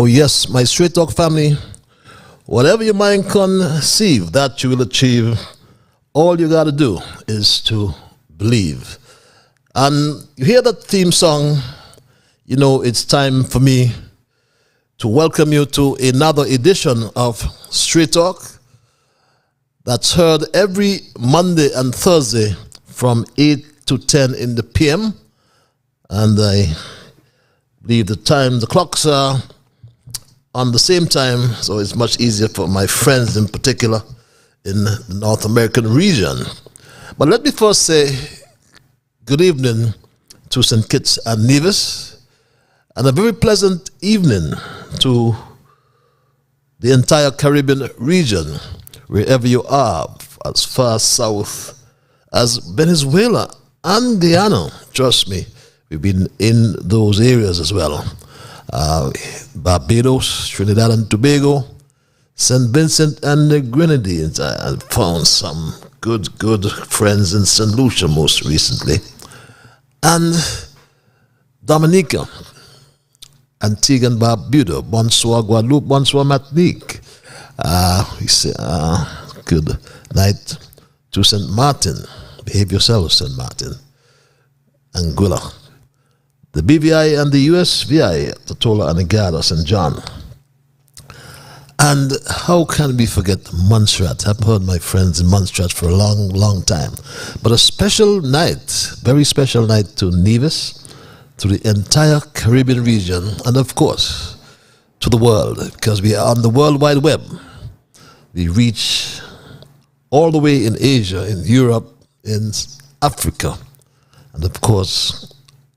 Oh yes, my Straight Talk family, whatever your mind conceive, that you will achieve. All you got to do is to believe. And you hear that theme song, you know it's time for me to welcome you to another edition of Straight Talk that's heard every Monday and Thursday from 8 to 10 in the PM. And I believe the clocks are on the same time, so it's much easier for my friends in particular in the North American region. But let me first say good evening to St. Kitts and Nevis, and a very pleasant evening to the entire Caribbean region, wherever you are, as far south as Venezuela and Guyana. Trust me, we've been in those areas as well. Barbados, Trinidad and Tobago, St. Vincent and the Grenadines. I found some good friends in St. Lucia most recently. And Dominica, Antigua and Barbuda, Bonsoir Guadeloupe, Bonsoir Martinique. We say good night to St. Martin. Behave yourself, St. Martin. Anguilla. The BVI and the USVI, Totola and Agada, St. John. And how can we forget Montserrat? I've heard my friends in Montserrat for a long time. But a special night, very special night to Nevis, to the entire Caribbean region, and of course, to the world, because we are on the World Wide Web. We reach all the way in Asia, in Europe, in Africa, and of course,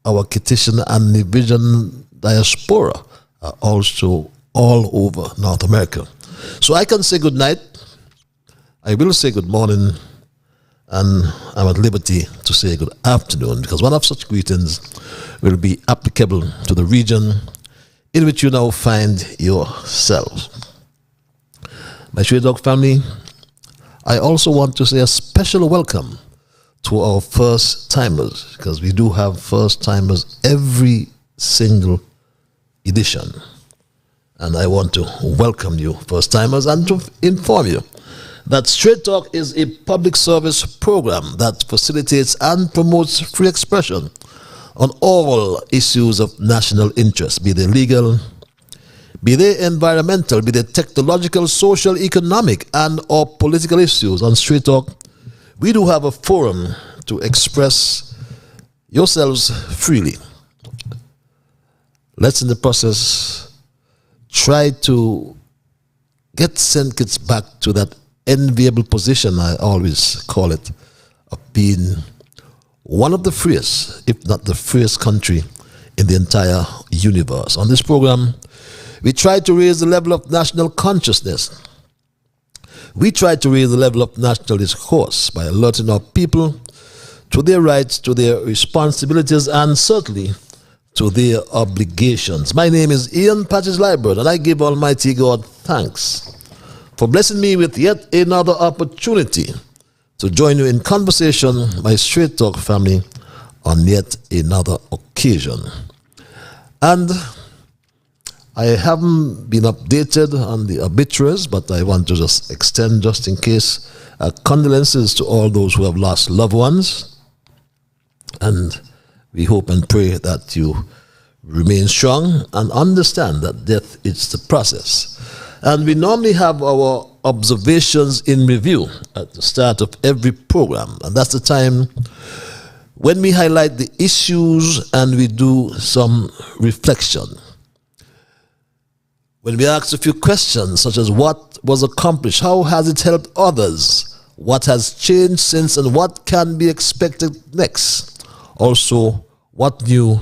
our Haitian and Nevian diaspora are also all over North America. So I can say good night, I will say good morning, and I'm at liberty to say good afternoon, because one of such greetings will be applicable to the region in which you now find yourself. My Straight Dog family, I also want to say a special welcome to our first timers, because we do have first timers every single edition. And I want to welcome you, first timers, and to inform you that Straight Talk is a public service program that facilitates and promotes free expression on all issues of national interest, be they legal, be they environmental, be they technological, social, economic, and or political issues. On Straight Talk, we do have a forum to express yourselves freely. Let's in the process try to get St. Kitts back to that enviable position, I always call it, of being one of the freest, if not the freest country in the entire universe. On this program, we try to raise the level of national consciousness. We try to raise the level of national discourse by alerting our people to their rights, to their responsibilities, and certainly to their obligations. My name is Ian Patches Liebert, and I give Almighty God thanks for blessing me with yet another opportunity to join you in conversation, my Straight Talk family, on yet another occasion. And I haven't been updated on the obituaries, but I want to just extend, just in case, condolences to all those who have lost loved ones. And we hope and pray that you remain strong and understand that death is the process. And we normally have our observations in review at the start of every program. And that's the time when we highlight the issues and we do some reflection. When we ask a few questions, such as what was accomplished, how has it helped others, what has changed since, and what can be expected next. Also, what new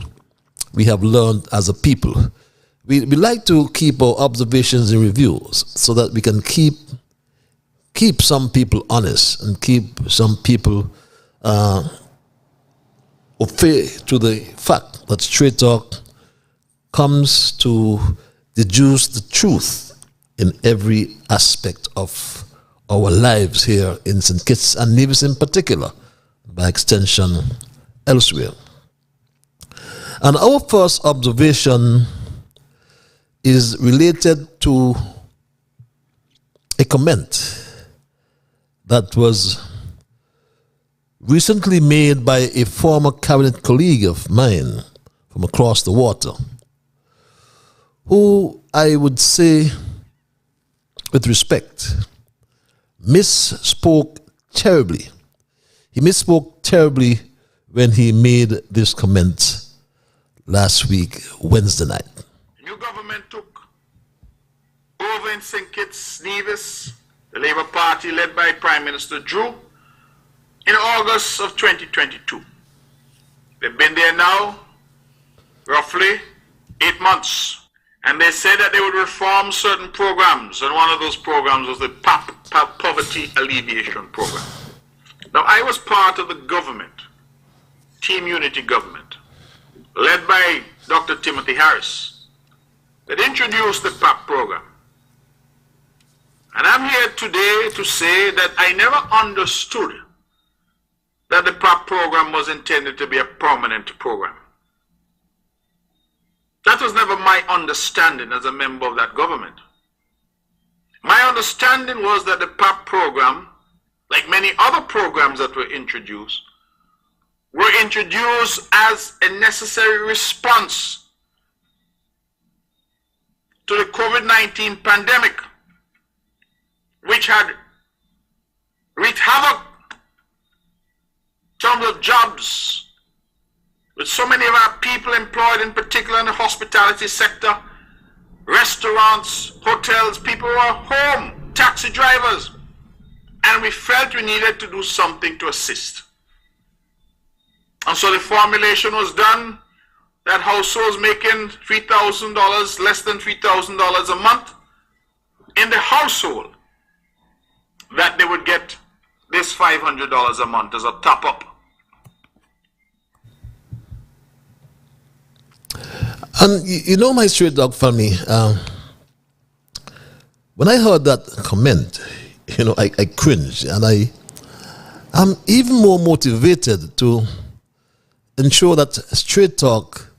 we have learned as a people. We like to keep our observations in reviews so that we can keep some people honest and keep some people fair to the fact that Straight Talk comes to deduce the truth in every aspect of our lives here in St. Kitts and Nevis in particular, by extension elsewhere. And our first observation is related to a comment that was recently made by a former cabinet colleague of mine from across the water, who I would say, with respect, misspoke terribly. He misspoke terribly when he made this comment last week, Wednesday night. New government took over in St. Kitts, Nevis, the Labour Party led by Prime Minister Drew, in August of 2022. They've been there now roughly 8 months. And they said that they would reform certain programs, and one of those programs was the Poverty Alleviation Program. Now, I was part of the government, Team Unity government, led by Dr. Timothy Harris, that introduced the PAP program. And I'm here today to say that I never understood that the PAP program was intended to be a permanent program. That was never my understanding as a member of that government. My understanding was that the PAP program, like many other programs that were introduced as a necessary response to the COVID-19 pandemic, which had wreaked havoc in terms of jobs, with so many of our people employed, in particular in the hospitality sector, restaurants, hotels, people who are home, taxi drivers, and we felt we needed to do something to assist. And so the formulation was done that households making $3,000, less than $3,000 a month, in the household, that they would get this $500 a month as a top-up. And you know, my straight dog family, when I heard that comment, you know, I cringed, and I'm even more motivated to ensure that straight talk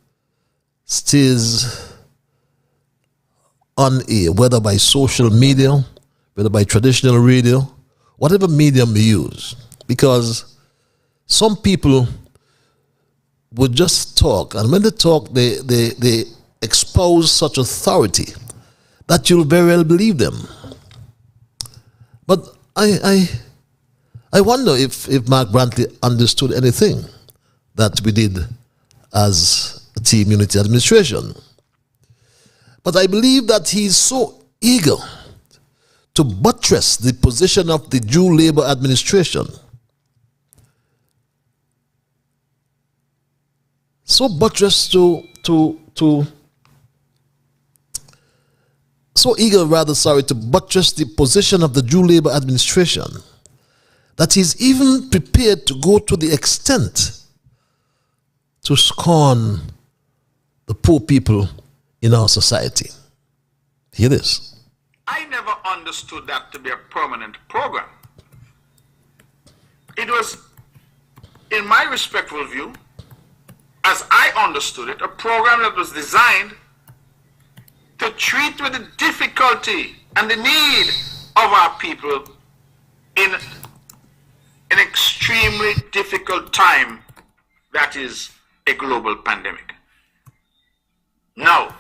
stays on air, whether by social media, whether by traditional radio, whatever medium we use, because some people would just talk, and when they talk, they expose such authority that you'll very well believe them. But I wonder if Mark Brantley understood anything that we did as a Team Unity administration. But I believe that he's so eager to buttress the position of the Jew Labour administration, so buttressed so eager to buttress the position of the Jew Labour administration, that he's even prepared to go to the extent to scorn the poor people in our society. Hear this. I never understood that to be a permanent program. It was, in my respectful view, as I understood it, a program that was designed to treat with the difficulty and the need of our people in an extremely difficult time that is a global pandemic. Now,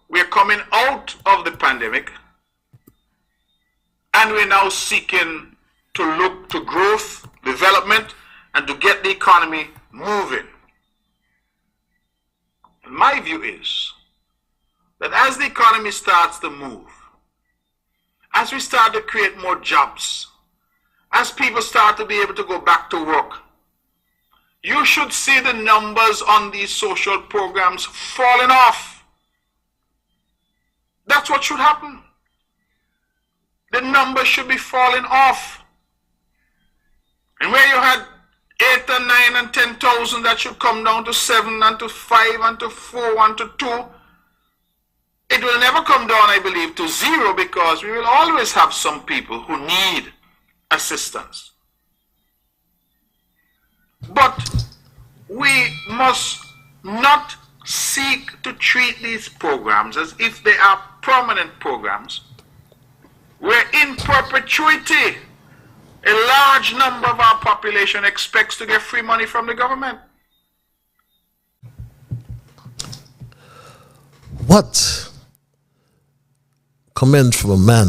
we're coming out of the pandemic, and we're now seeking to look to growth, development, and to get the economy moving. And my view is that as the economy starts to move, as we start to create more jobs, as people start to be able to go back to work, you should see the numbers on these social programs falling off. That's what should happen. The numbers should be falling off. And where you had 8 and 9 and 10,000, that should come down to 7 and to 5 and to 4 and to 2. It will never come down, I believe, to 0, because we will always have some people who need assistance. But we must not seek to treat these programs as if they are permanent programs where in perpetuity a large number of our population expects to get free money from the government. What comment from a man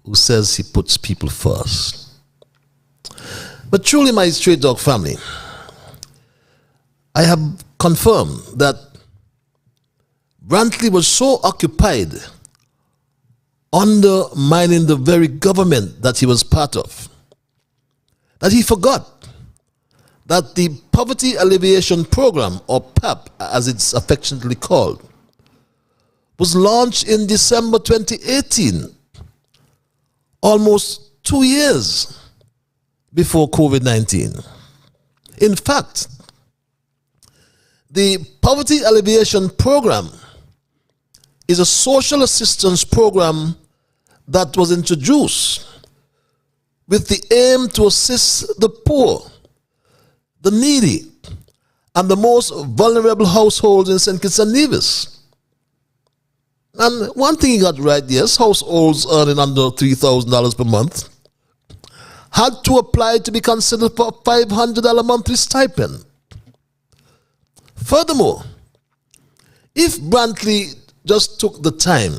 who says he puts people first? But truly, my Straight Dog family, I have confirmed that Brantley was so occupied undermining the very government that he was part of that he forgot that the Poverty Alleviation Program, or PAP as it's affectionately called, was launched in December 2018, almost 2 years before COVID-19. In fact, the Poverty Alleviation Program is a social assistance program that was introduced with the aim to assist the poor, the needy, and the most vulnerable households in St. Kitts and Nevis. And one thing he got right, yes, households earning under $3,000 per month had to apply to be considered for a $500 monthly stipend. Furthermore, if Brantley just took the time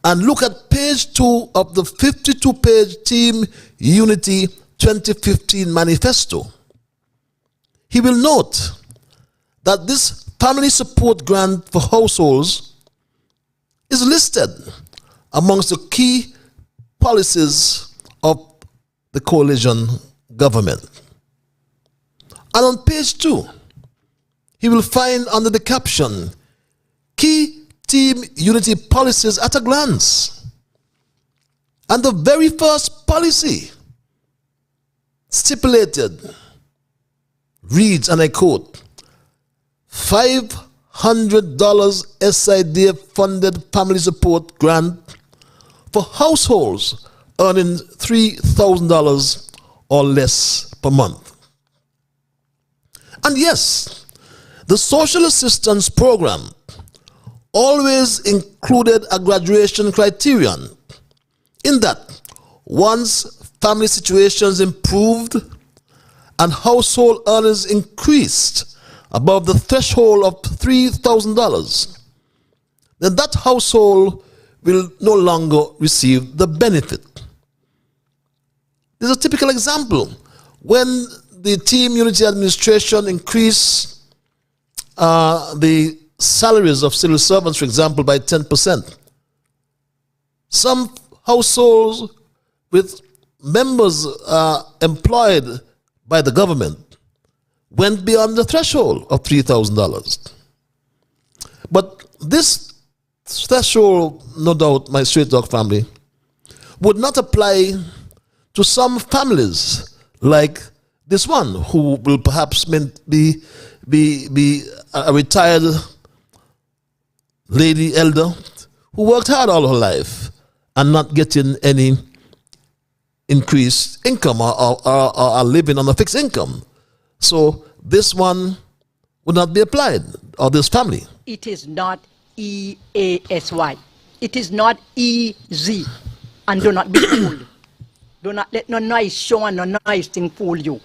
and look at page 2 of the 52-page Team Unity 2015 manifesto, he will note that this family support grant for households is listed amongst the key policies of the coalition government. And on page 2, he will find under the caption, Key Team Unity Policies at a Glance. And the very first policy stipulated reads, and I quote, $500 SIDF funded family support grant for households earning $3,000 or less per month. And yes, the social assistance program always included a graduation criterion in that once family situations improved and household earnings increased above the threshold of $3,000, then that household will no longer receive the benefit. There's a typical example. When the Team Unity administration increased the salaries of civil servants, for example, by 10%, some households with members employed by the government went beyond the threshold of $3,000. But this threshold, no doubt, my Straight Dog family, would not apply to some families like this one, who will perhaps be a retired lady elder who worked hard all her life and not getting any increased income or living on a fixed income. So this one would not be applied, or this family. It is not EASY. It is not easy. And do not be fooled. Do not let no nice show and no nice thing fool you.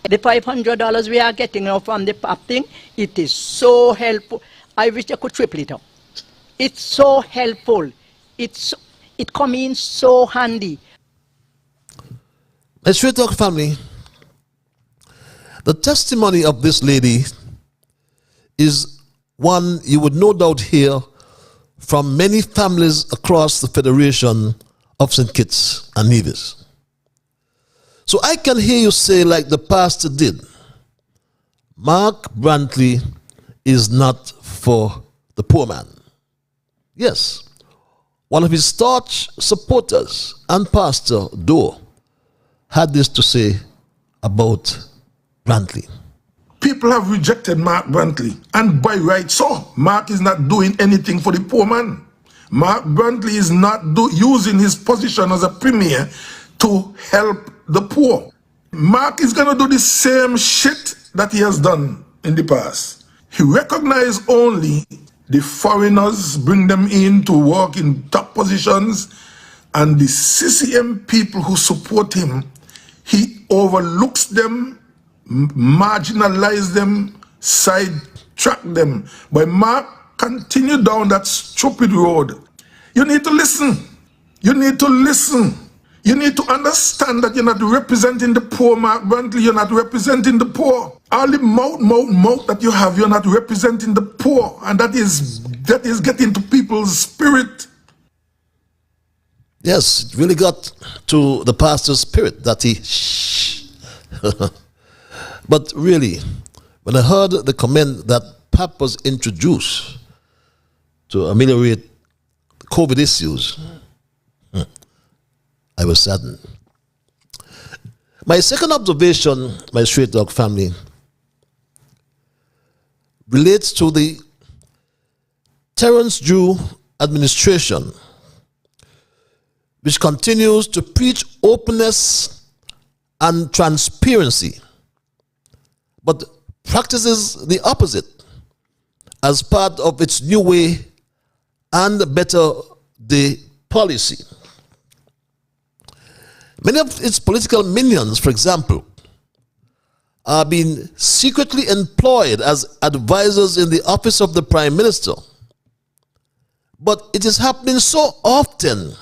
The $500 we are getting now from the PAP thing, it is so helpful. I wish I could triple it up. It's so helpful. It comes in so handy. My Straight Dog family, the testimony of this lady is one you would no doubt hear from many families across the Federation of St. Kitts and Nevis. So I can hear you say, like the pastor did, Mark Brantley is not for the poor man. Yes, one of his staunch supporters and Pastor Doe had this to say about Brantley. People have rejected Mark Brantley, and by right so. Mark is not doing anything for the poor man. Mark Brantley is not using his position as a premier to help the poor. Mark is going to do the same shit that he has done in the past. He recognized only The foreigners bring them in to work in top positions, and the CCM people who support him, he overlooks them, marginalize them, sidetrack them. But Mark continue down that stupid road. You need to listen. You need to listen. You need to understand that you're not representing the poor, Mark Brantley. You're not representing the poor. All the mouth that you have, you're not representing the poor. And that is getting to people's spirit. Yes, it really got to the pastor's spirit that he shh. But really, when I heard the comment that PAP was introduced to ameliorate COVID issues, I was saddened. My second observation, my Straight Dog family, relates to the Terence Drew administration, which continues to preach openness and transparency, but practices the opposite as part of its new way and better day policy. Many of its political minions, for example, are being secretly employed as advisors in the office of the Prime Minister. But it is happening so often,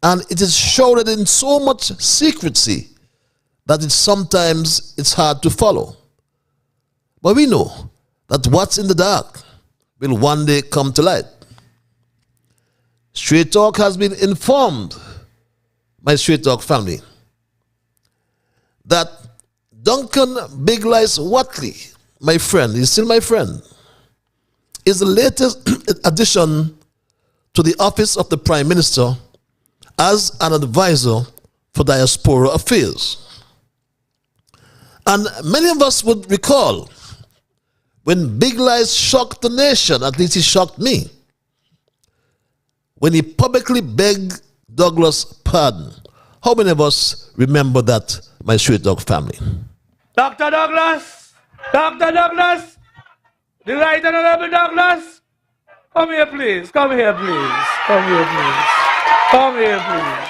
and it is shrouded in so much secrecy that sometimes it's hard to follow. But we know that what's in the dark will one day come to light. Straight Talk has been informed, my Straight Talk family, that Duncan Big Lice Watley, my friend, he's still my friend, is the latest addition to the office of the Prime Minister as an advisor for diaspora affairs. And many of us would recall when Big Lice shocked the nation, at least he shocked me, when he publicly begged Douglas pardon. How many of us remember that, my Straight Dog family? Dr. Douglas, the Right Honorable Douglas, come here please, come here please, come here please, come here please,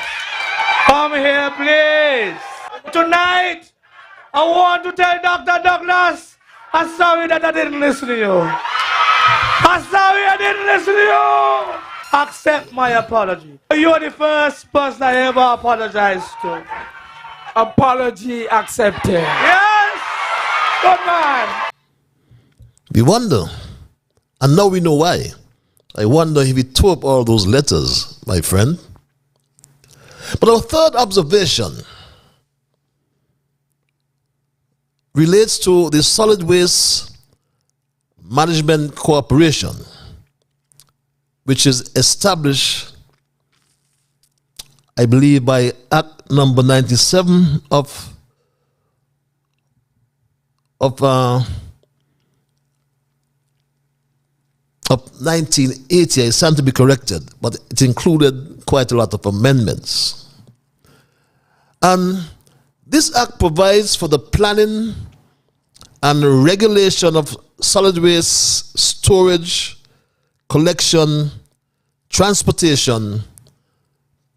come here please. Tonight, I want to tell Dr. Douglas, I'm sorry that I didn't listen to you. I'm sorry I didn't listen to you. Accept my apology. You are the first person I ever apologized to. Apology accepted. Yes! Good man. We wonder, and now we know why. I wonder if he tore up all those letters, my friend. But our third observation relates to the Solid Waste Management Corporation, which is established, I believe, by Act number 97 of 1980. I stand to be corrected, but it included quite a lot of amendments. And this act provides for the planning and regulation of solid waste storage, collection, transportation,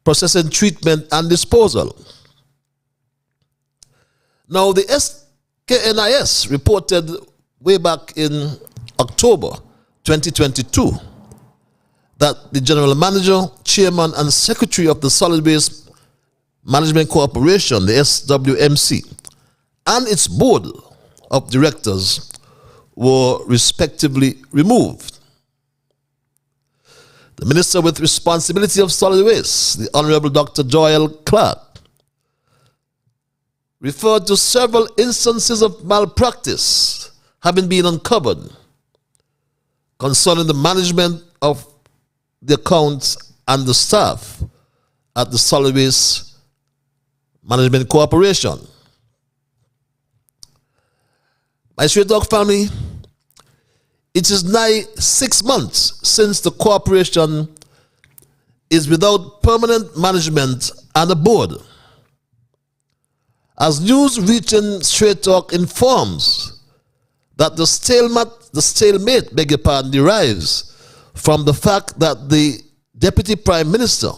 processing, treatment, and disposal. Now, the SKNIS reported way back in October 2022 that the General Manager, Chairman, and Secretary of the Solid Waste Management Corporation, the SWMC, and its Board of Directors were respectively removed. The Minister with responsibility of solid waste, the Honorable Dr. Joel Clark, referred to several instances of malpractice having been uncovered concerning the management of the accounts and the staff at the Solid Waste Management Corporation. My Straight Dog family, it is nigh 6 months since the corporation is without permanent management and a board. As news reaching Straight Talk informs that the stalemate the stalemate, beg your pardon, derives from the fact that the Deputy Prime Minister,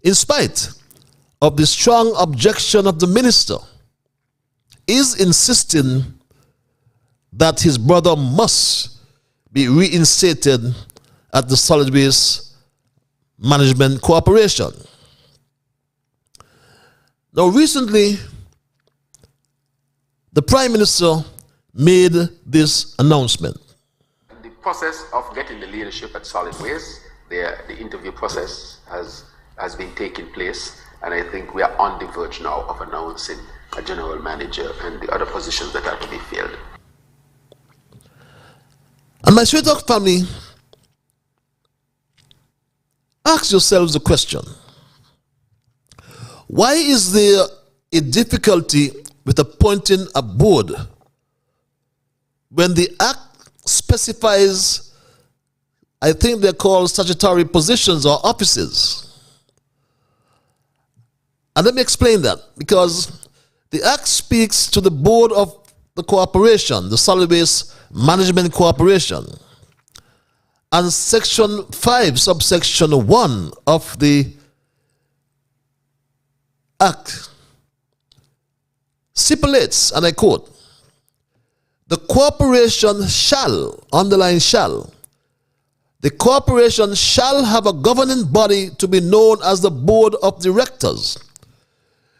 in spite of the strong objection of the minister, is insisting that his brother must be reinstated at the Solid Waste Management Corporation. Now, recently, the Prime Minister made this announcement. The process of getting the leadership at Solid Waste, the interview process has been taking place, and I think we are on the verge now of announcing a general manager and the other positions that are to be filled. And my Straight Talk family, ask yourselves the question: why is there a difficulty with appointing a board when the Act specifies, I think they're called statutory positions or offices? And let me explain that, because the Act speaks to the board of the corporation, the Solid Waste Management Corporation, and Section 5, subsection 1 of the Act stipulates, and I quote, "The corporation shall," underline shall, "the corporation shall have a governing body to be known as the Board of Directors,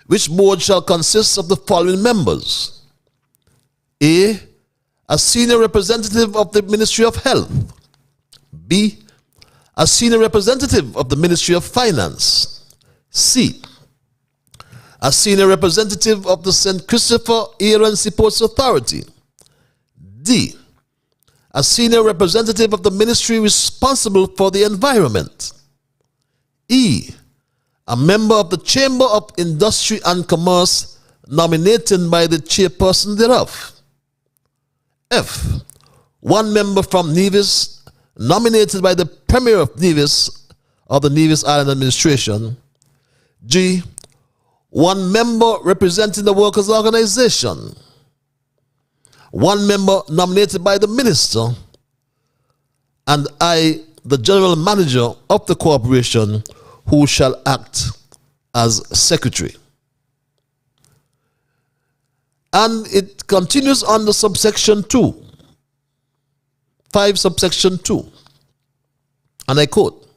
which board shall consist of the following members: A senior representative of the Ministry of Health; B, a senior representative of the Ministry of Finance; C, a senior representative of the St. Christopher Air and Seaports Authority; D, a senior representative of the ministry responsible for the environment; E, a member of the Chamber of Industry and Commerce nominated by the chairperson thereof; F, one member from Nevis nominated by the Premier of Nevis or the Nevis Island Administration; G, one member representing the workers' organization; one member nominated by the minister; and I, the general manager of the corporation, who shall act as secretary. And it continues under subsection 2, 5 subsection 2, and I quote,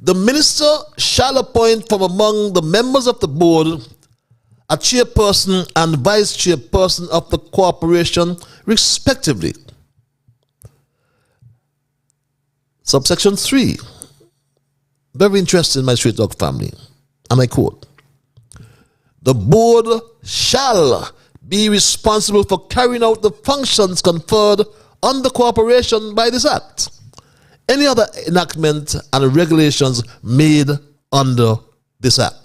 "The minister shall appoint from among the members of the board a chairperson and vice chairperson of the corporation, respectively." Subsection 3, very interesting, my Straight Talk family, and I quote, "The board shall be responsible for carrying out the functions conferred on the corporation by this Act, any other enactment and regulations made under this Act."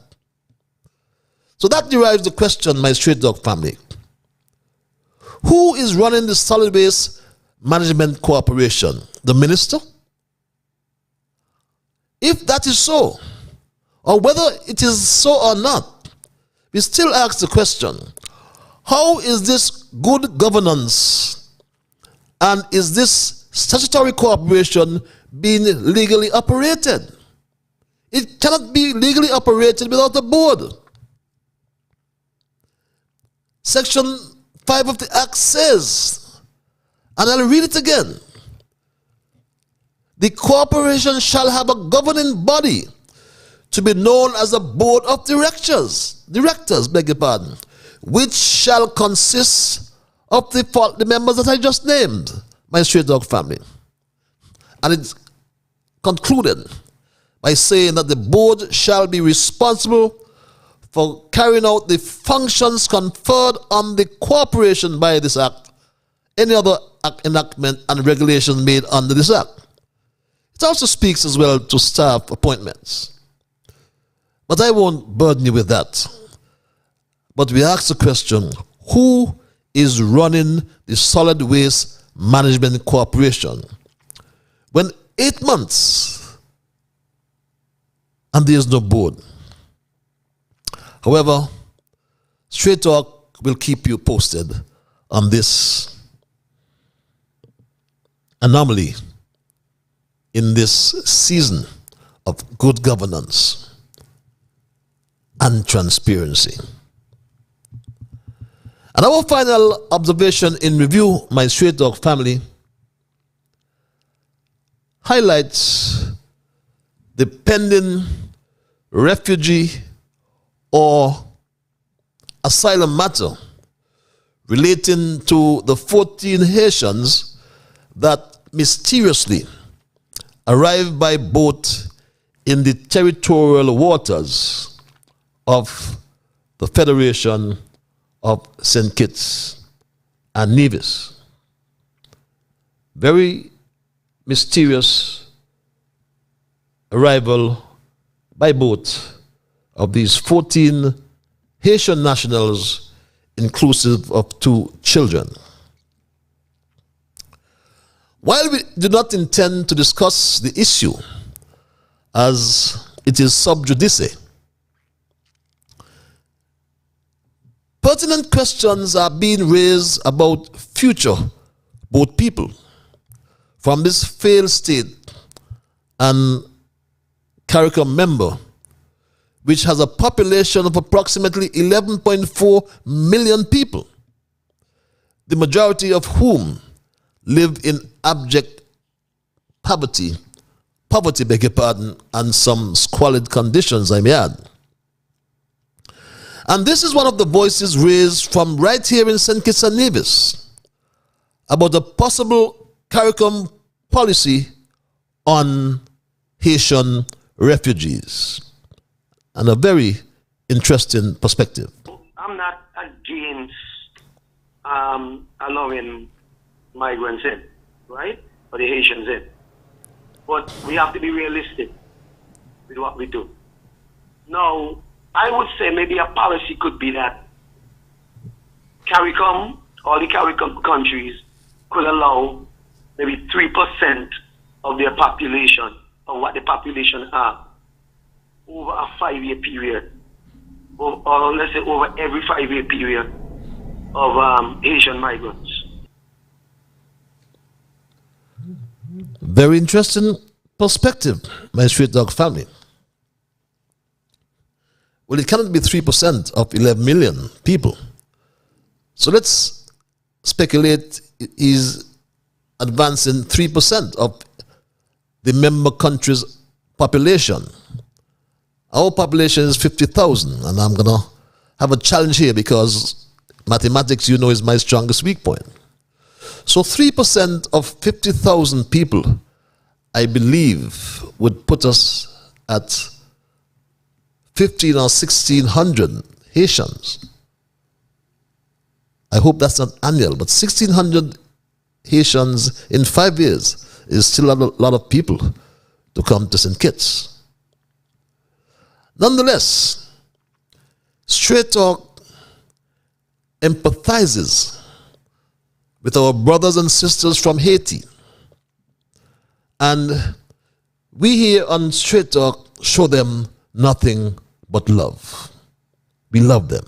So that derives the question, my Straight Talk family: who is running the Solid Waste Management Corporation? The minister? If that is so, or whether it is so or not, we still ask the question: how is this good governance and is this statutory corporation being legally operated? It cannot be legally operated without a board. Section 5 of the Act says, and I'll read it again, "The corporation shall have a governing body to be known as a board of directors, beg your pardon, which shall consist of the members that I just named, my Straight Dog family." And it's concluded by saying that the board shall be responsible for carrying out the functions conferred on the corporation by this Act, any other enactment and regulations made under this Act. It also speaks as well to staff appointments. But I won't burden you with that. But we ask the question: who is running the Solid Waste Management Corporation when 8 months and there is no board? However, Straight Talk will keep you posted on this. anomaly in this season of good governance and transparency. And our final observation in review, my Straight Dog family, highlights the pending refugee or asylum matter relating to the 14 Haitians that mysteriously arrived by boat in the territorial waters of the Federation of St. Kitts and Nevis. Very mysterious arrival by boat of these 14 Haitian nationals, inclusive of 2 children. While we do not intend to discuss the issue as it is sub judice, pertinent questions are being raised about future boat people from this failed state and CARICOM member, which has a population of approximately 11.4 million people, the majority of whom live in abject poverty, beg your pardon, and some squalid conditions, I may add. And this is one of the voices raised from right here in St. Kitts and Nevis about a possible CARICOM policy on Haitian refugees. And a very interesting perspective. I'm not against allowing migrants in, right? Or the Haitians in. But we have to be realistic with what we do. Now, I would say maybe a policy could be that CARICOM, all the CARICOM countries could allow maybe 3% of their population, of what the population are, over a 5-year period, or let's say over every 5-year period of Asian migrants. Very interesting perspective, my Straight Dog family. Well, it cannot be 3% of 11 million people. So let's speculate is advancing 3% of the member country's population. Our population is 50,000, and I'm going to have a challenge here because mathematics, you know, is my strongest weak point. So 3% of 50,000 people, I believe, would put us at 15 or 1,600 Haitians. I hope that's not annual, but 1,600 Haitians in 5 years is still a lot of people to come to St. Kitts. Nonetheless, Straight Talk empathizes with our brothers and sisters from Haiti. And we here on Straight Talk show them nothing but love. We love them.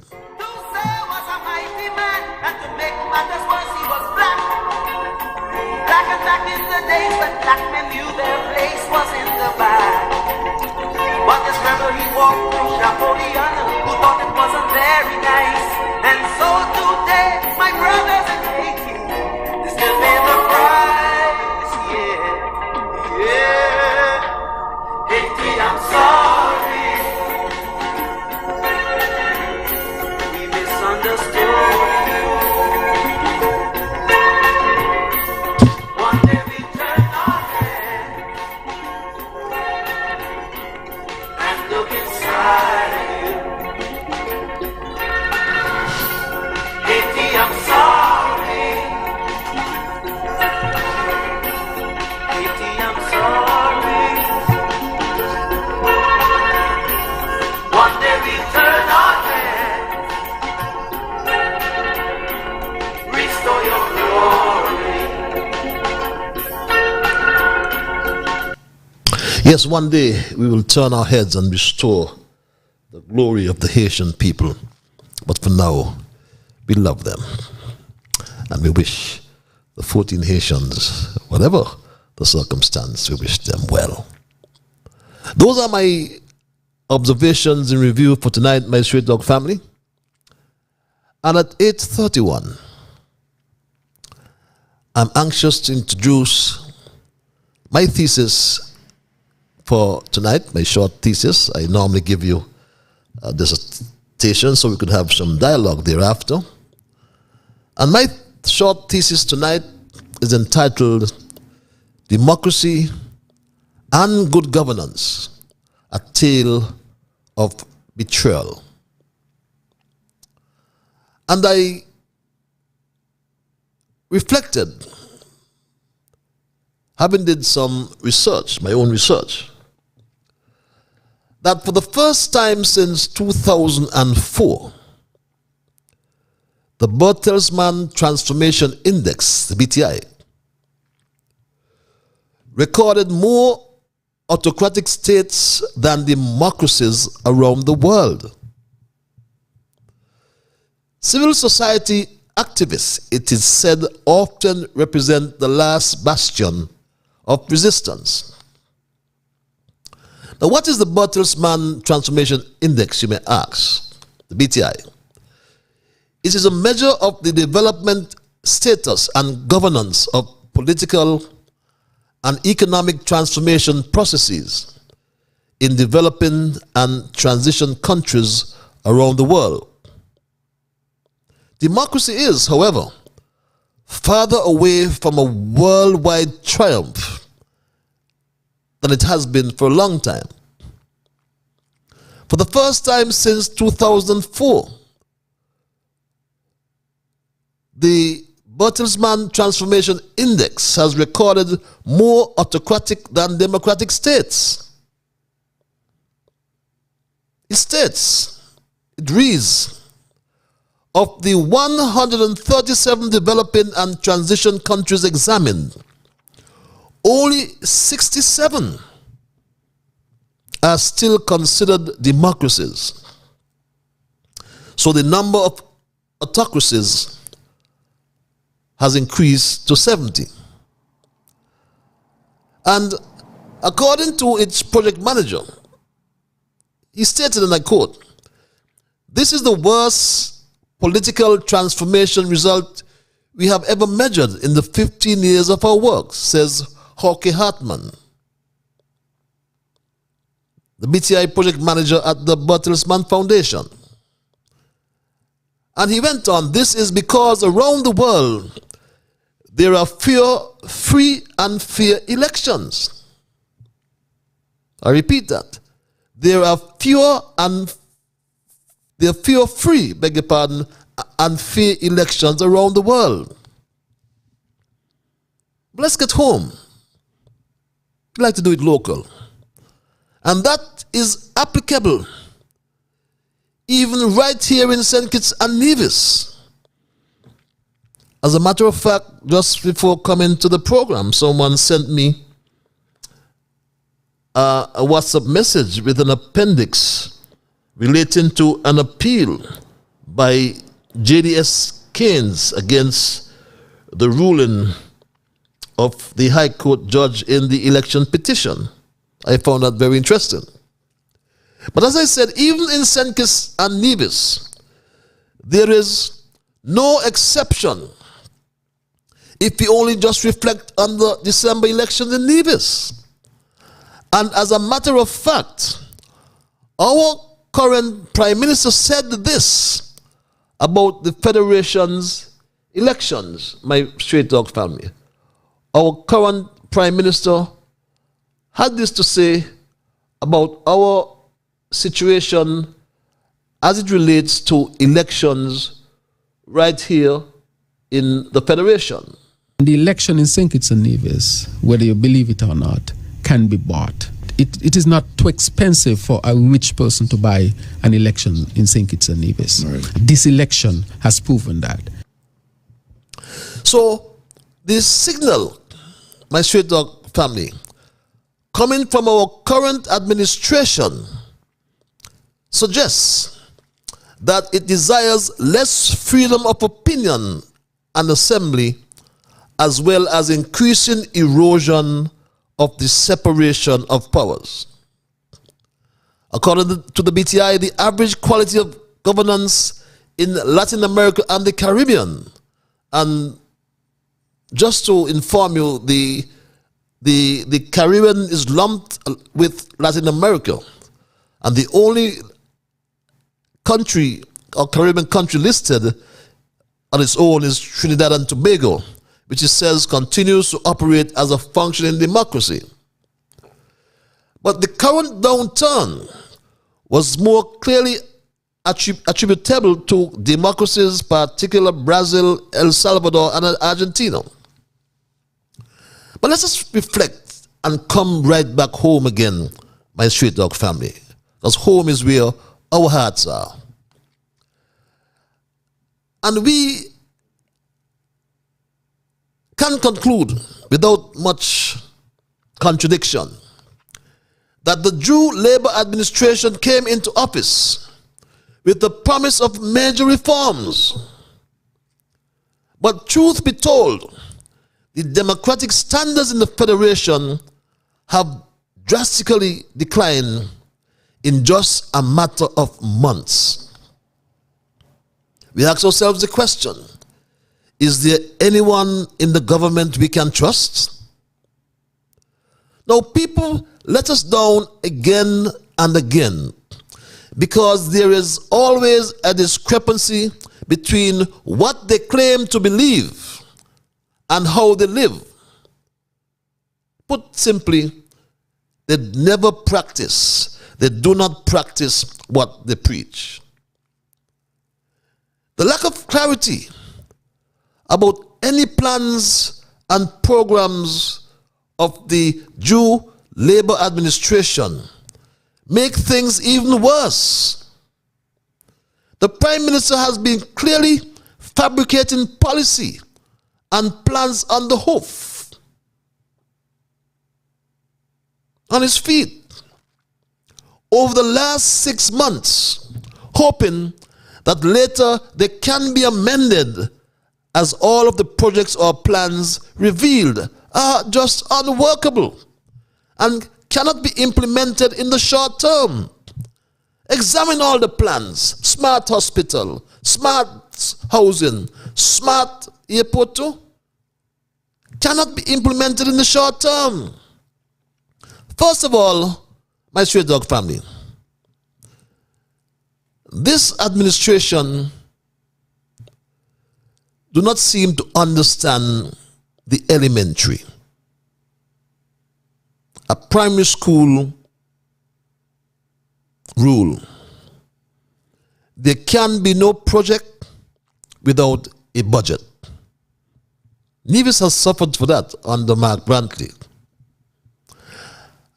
But this rebel he walked through Napoleon, who thought it wasn't very nice. And so today, my brothers in Haiti, this will pay the price, yeah, yeah. Haiti, I'm sorry. We misunderstood you. One day we turned our head and look inside you. Haiti, I'm sorry. Haiti, I'm sorry. One day we turn our heads, restore your glory. Yes, one day we will turn our heads and restore the glory of the Haitian people. But for now, we love them. And we wish the 14 Haitians, whatever the circumstance, we wish them well. Those are my observations in review for tonight, my Straight Dog family. And at 8:31, I'm anxious to introduce my thesis for tonight, my short thesis. I normally give you a dissertation so we could have some dialogue thereafter. And my short thesis tonight is entitled Democracy and Good Governance, a Tale of Betrayal. And I reflected, having did some research, my own research, that for the first time since 2004, the Bertelsmann Transformation Index, the BTI, recorded more autocratic states than democracies around the world. Civil society activists, it is said, often represent the last bastion of resistance. Now, what is the Bertelsmann Transformation Index, you may ask? The BTI. It is a measure of the development status and governance of political and economic transformation processes in developing and transition countries around the world. Democracy is, however, farther away from a worldwide triumph than it has been for a long time. For the first time since 2004, the Bertelsmann Transformation Index has recorded more autocratic than democratic states. It states, it reads, of the 137 developing and transition countries examined, only 67 are still considered democracies. So the number of autocracies has increased to 70. And according to its project manager, he stated, and I quote, "This is the worst political transformation result we have ever measured in the 15 years of our work," says Jorge Hartman, the BTI project manager at the Bertelsmann Foundation. And he went on, "This is because around the world there are fewer free and fair elections." I repeat that. There are fewer free, beg your pardon, and fair elections around the world. But let's get home. We like to do it local. And that is applicable even right here in St. Kitts and Nevis. As a matter of fact, just before coming to the program, someone sent me a WhatsApp message with an appendix relating to an appeal by JDS Keynes against the ruling of the High Court judge in the election petition. I found that very interesting. But as I said, even in St. Kitts and Nevis, there is no exception if we only just reflect on the December elections in Nevis. And as a matter of fact, our current Prime Minister said this about the Federation's elections, my Straight Dog family. Our current Prime Minister had this to say about our situation as it relates to elections right here in the Federation. The election in St. Kitts and Nevis, whether you believe it or not, can be bought. It is not too expensive for a rich person to buy an election in St. Kitts and Nevis. Right. This election has proven that. So, this signal, my Straight Dog family, coming from our current administration, suggests that it desires less freedom of opinion and assembly as well as increasing erosion of the separation of powers. According to the BTI, the average quality of governance in Latin America and the Caribbean, and just to inform you, the Caribbean is lumped with Latin America, and the only country or Caribbean country listed on its own is Trinidad and Tobago, which it says continues to operate as a functioning democracy. But the current downturn was more clearly attributable to democracies, particularly Brazil, El Salvador, and Argentina. But let's just reflect and come right back home again, my Street Dog family, because home is where our hearts are. And we can conclude without much contradiction that the Drew Labour administration came into office with the promise of major reforms. But truth be told, the democratic standards in the Federation have drastically declined in just a matter of months. We ask ourselves the question, is there anyone in the government we can trust? Now, people let us down again and again because there is always a discrepancy between what they claim to believe and how they live. Put simply, they never practice. They do not practice what they preach. The lack of clarity about any plans and programs of the Drew Labour administration make things even worse. The Prime Minister has been clearly fabricating policy and plans on the hoof, on his feet, over the last 6 months, hoping that later they can be amended as all of the projects or plans revealed are just unworkable and cannot be implemented in the short term. Examine all the plans: smart hospital, smart housing, smart airport too, cannot be implemented in the short term. First of all, my Street Dog family, this administration do not seem to understand the elementary. A primary school rule: there can be no project without a budget. Nevis has suffered for that under Mark Brantley.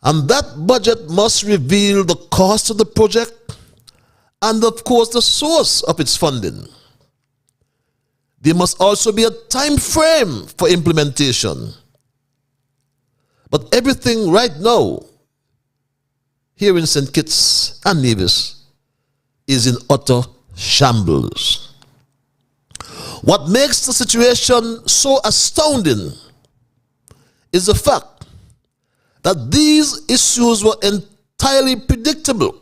And that budget must reveal the cost of the project and, of course, the source of its funding. There must also be a time frame for implementation. But everything right now here in St. Kitts and Nevis is in utter shambles. What makes the situation so astounding is the fact that these issues were entirely predictable,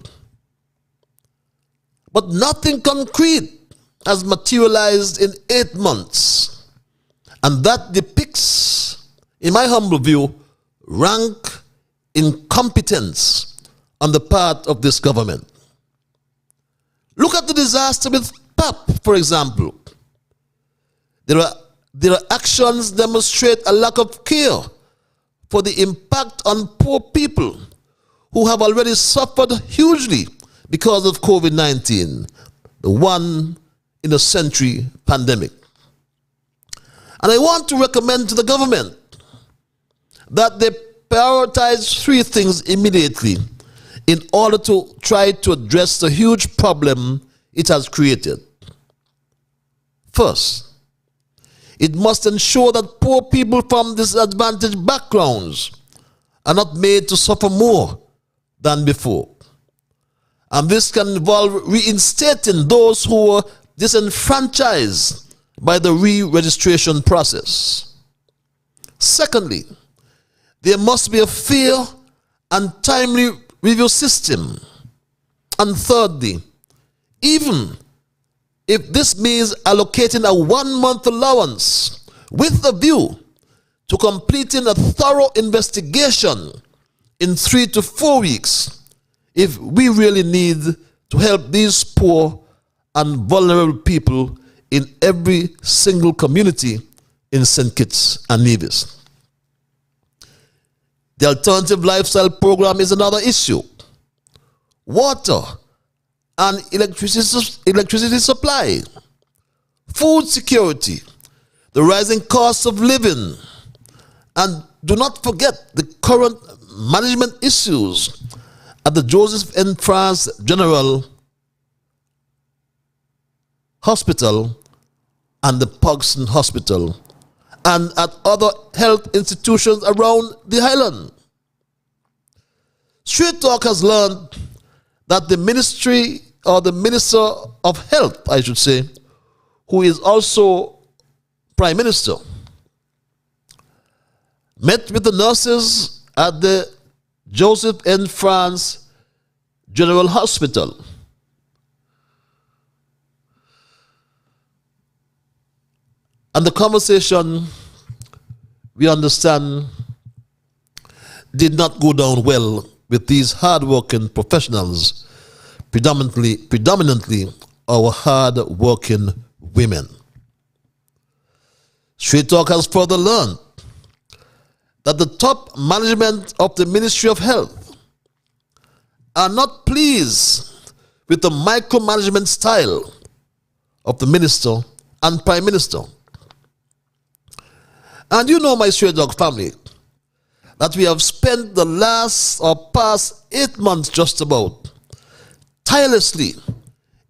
but nothing concrete has materialized in 8 months. And that depicts, in my humble view, rank incompetence on the part of this government. Look at the disaster with PAP, for example. There are actions demonstrate a lack of care for the impact on poor people who have already suffered hugely because of COVID-19, the one in a century pandemic. And I want to recommend to the government that they prioritize 3 things immediately in order to try to address the huge problem it has created. First, it must ensure that poor people from disadvantaged backgrounds are not made to suffer more than before. And this can involve reinstating those who were disenfranchised by the re-registration process. Secondly, there must be a fair and timely review system. And thirdly, even if this means allocating a 1 month allowance with a view to completing a thorough investigation in 3 to 4 weeks, if we really need to help these poor and vulnerable people in every single community in St. Kitts and Nevis. The alternative lifestyle program is another issue. Water and electricity supply, food security, the rising cost of living, and do not forget the current management issues at the Joseph N. France General Hospital and the Pogson Hospital, and at other health institutions around the island. Straight Talk has learned that the ministry, or the Minister of Health, I should say, who is also Prime Minister, met with the nurses at the Joseph N. France General Hospital. And the conversation, we understand, did not go down well with these hard-working professionals, predominantly our hard-working women. Straight Talk has further learned that the top management of the Ministry of Health are not pleased with the micromanagement style of the Minister and Prime Minister. And you know, my Straight Dog family, that we have spent the past 8 months just about tirelessly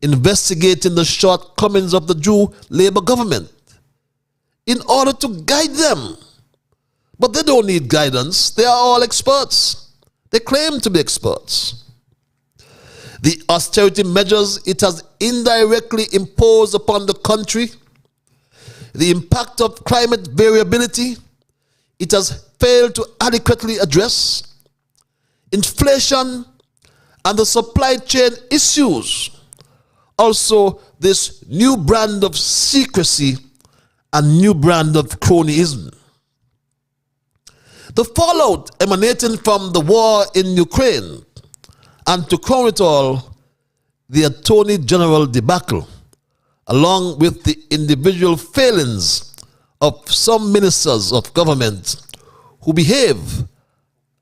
investigating the shortcomings of the Jew Labour government in order to guide them. But they don't need guidance. They are all experts. They claim to be experts. The austerity measures it has indirectly imposed upon the country, the impact of climate variability it has failed to adequately address, inflation and the supply chain issues, also this new brand of secrecy and new brand of cronyism. The fallout emanating from the war in Ukraine, and to crown it all, the Attorney General debacle, along with the individual failings of some ministers of government who behave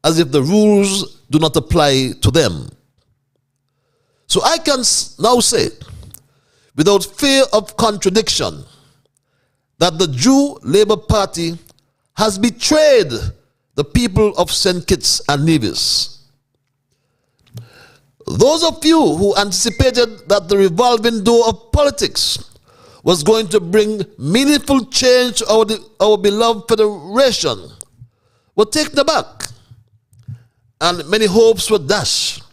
as if the rules do not apply to them. So I can now say, without fear of contradiction, that the Jew Labour Party has betrayed the people of St. Kitts and Nevis. Those of you who anticipated that the revolving door of politics was going to bring meaningful change to our beloved federation were taken aback, and many hopes were dashed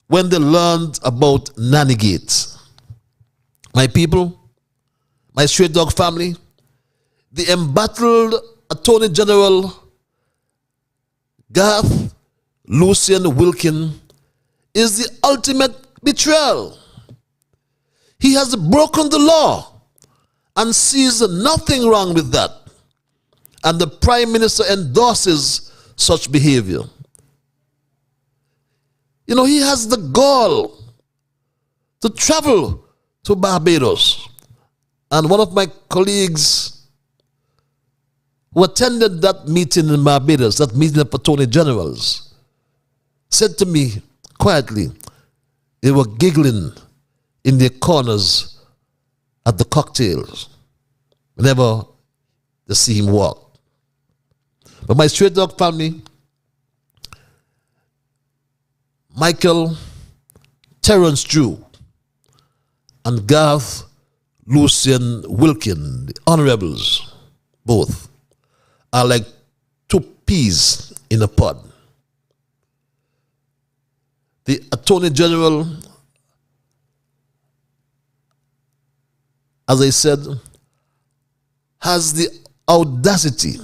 when they learned about Nannygate. My people, my Straight Dog family, the embattled Attorney General Garth Lucian Wilkin is the ultimate betrayal. He has broken the law and sees nothing wrong with that. And the Prime Minister endorses such behavior. You know, he has the gall to travel to Barbados. And one of my colleagues who attended that meeting in Barbados, that meeting of Attorney Generals, said to me quietly, they were giggling in their corners at the cocktails whenever they see him walk. But my Straight Dog family, Michael Terrence Drew and Garth Lucian Wilkin, the honorables, both, are like two peas in a pod. The Attorney General, as I said, has the audacity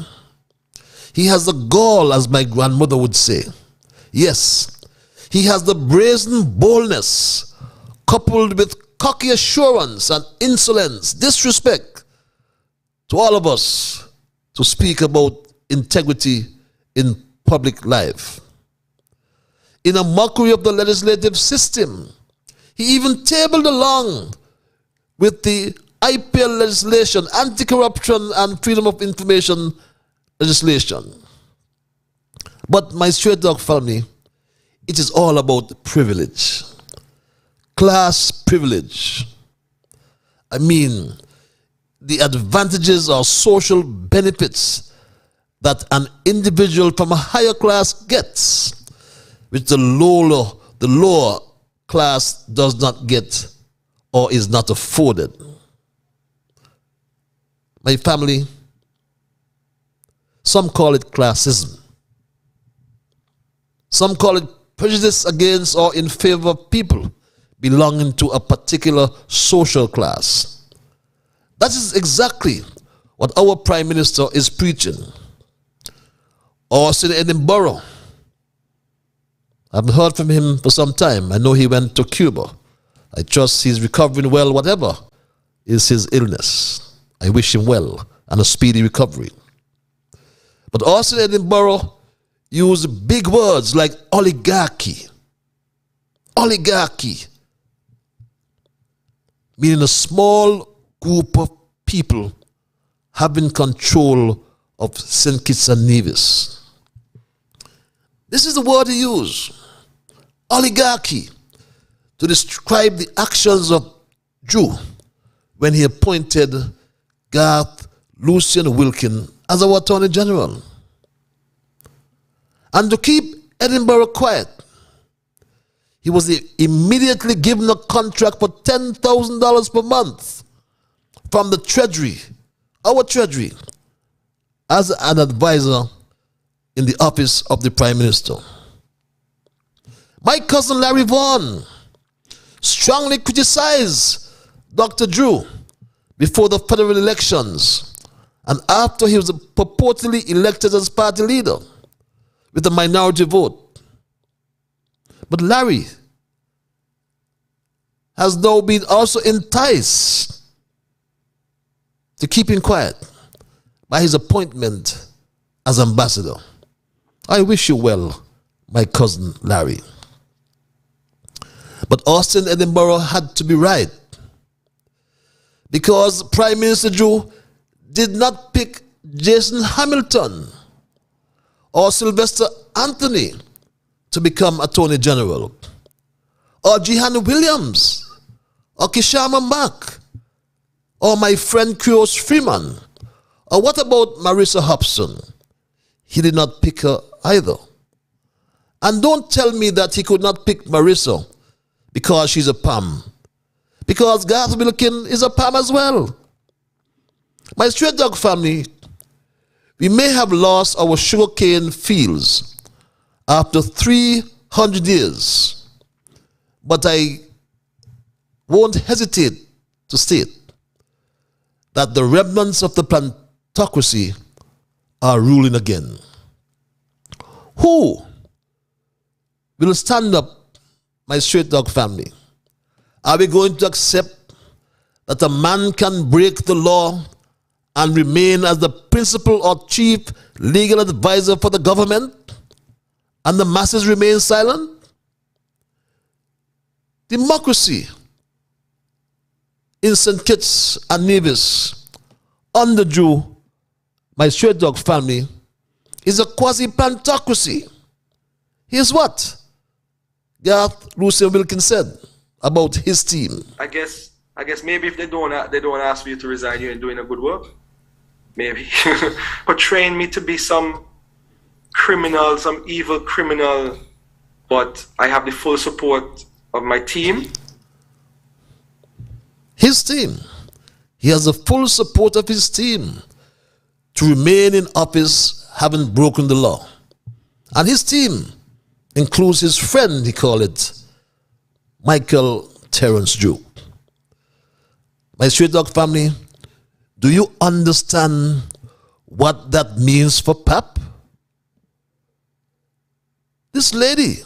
He has the gall, as my grandmother would say. Yes, he has the brazen boldness, coupled with cocky assurance and insolence, disrespect to all of us to speak about integrity in public life. In a mockery of the legislative system, he even tabled along with the IPL legislation, anti-corruption and freedom of information legislation. But my straight dog family, it is all about privilege. Class privilege. I mean, the advantages or social benefits that an individual from a higher class gets, which the lower class does not get or is not afforded. My family, some call it classism. Some call it prejudice against or in favor of people belonging to a particular social class. That is exactly what our Prime Minister is preaching. Also in Edinburgh, I haven't heard from him for some time. I know he went to Cuba. I trust he's recovering well, whatever is his illness. I wish him well and a speedy recovery. But also in Edinburgh used big words like oligarchy. Oligarchy. Meaning a small group of people having control of St. Kitts and Nevis. This is the word he used. Oligarchy. To describe the actions of Drew when he appointed Garth Lucian Wilkin as our Attorney General. And to keep Edinburgh quiet, he was immediately given a contract for $10,000 per month from the Treasury, our Treasury, as an advisor in the office of the Prime Minister. My cousin Larry Vaughan strongly criticized Dr. Drew before the federal elections and after he was purportedly elected as party leader with a minority vote. But Larry has now been also enticed to keep him quiet by his appointment as ambassador. I wish you well, my cousin Larry. But Austin, Edinburgh had to be right, because Prime Minister Drew did not pick Jason Hamilton or Sylvester Anthony to become Attorney General, or Jehan Williams, or Kishama Mack, or my friend Krios Freeman, or what about Marissa Hobson? He did not pick her either. And don't tell me that he could not pick Marissa because she's a PAM. Because Garth Wilkin is a PAM as well. My straight dog family, we may have lost our sugarcane fields after 300 years, but I won't hesitate to state that the remnants of the plantocracy are ruling again. Who will stand up, my straight dog family? Are we going to accept that a man can break the law and remain as the principal or chief legal advisor for the government and the masses remain silent? Democracy in St. Kitts and Nevis under Drew, my straight dog family, is a quasi-plantocracy. Here's what Garth Lucian Wilkin said about his team. I guess maybe if they don't ask you to resign, you're doing a good work. Maybe portraying me to be some criminal, some evil criminal, but I have the full support of my team. His team. He has the full support of his team to remain in office having broken the law. And his team includes his friend, he called it, Michael Terence Drew. My straight dog family, do you understand what that means for PAP? This lady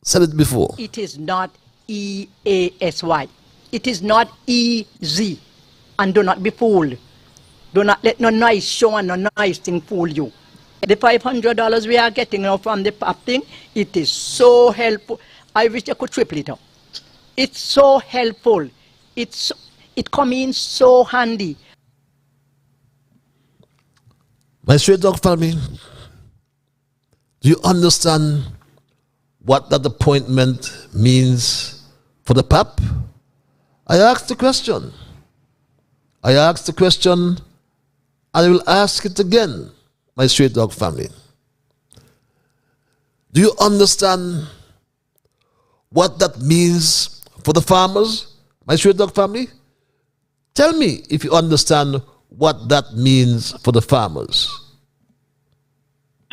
said it before. It is not EASY. It is not easy. And do not be fooled. Do not let no nice show and no nice thing fool you. The $500 we are getting now from the PAP thing, it is so helpful. I wish I could triple it up. It's so helpful. It come in so handy. My straight dog family, do you understand what that appointment means for the PAP? I asked the question. I asked the question, and I will ask it again, my straight dog family. Do you understand what that means for the farmers, my straight dog family? Tell me if you understand what that means for the farmers.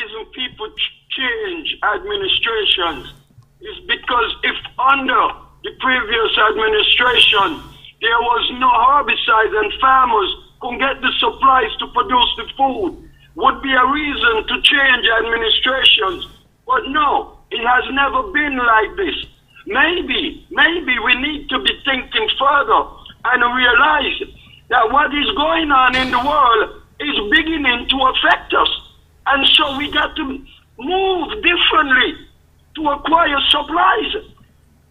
Reason people change administrations is because if under the previous administration there was no herbicides and farmers couldn't get the supplies to produce the food, would be a reason to change administrations. But no, it has never been like this. Maybe we need to be thinking further and realize that what is going on in the world is beginning to affect us. And so we got to move differently to acquire supplies.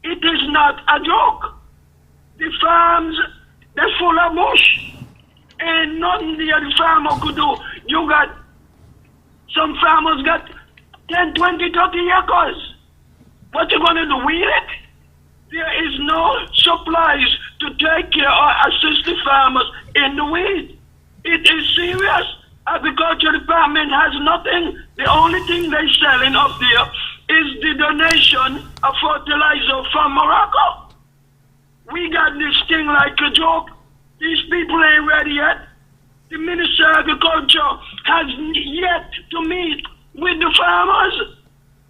It is not a joke. The farms, they're full of bush. And nothing the other farmer could do. You got, some farmers got 10, 20, 30 acres. What you going to do, weed it? There is no supplies to take care or assist the farmers in the weed. It is serious. Agriculture department has nothing. The only thing they're selling up there is the donation of fertilizer from Morocco. We got this thing like a joke. These people ain't ready yet. The Minister of Agriculture has yet to meet with the farmers.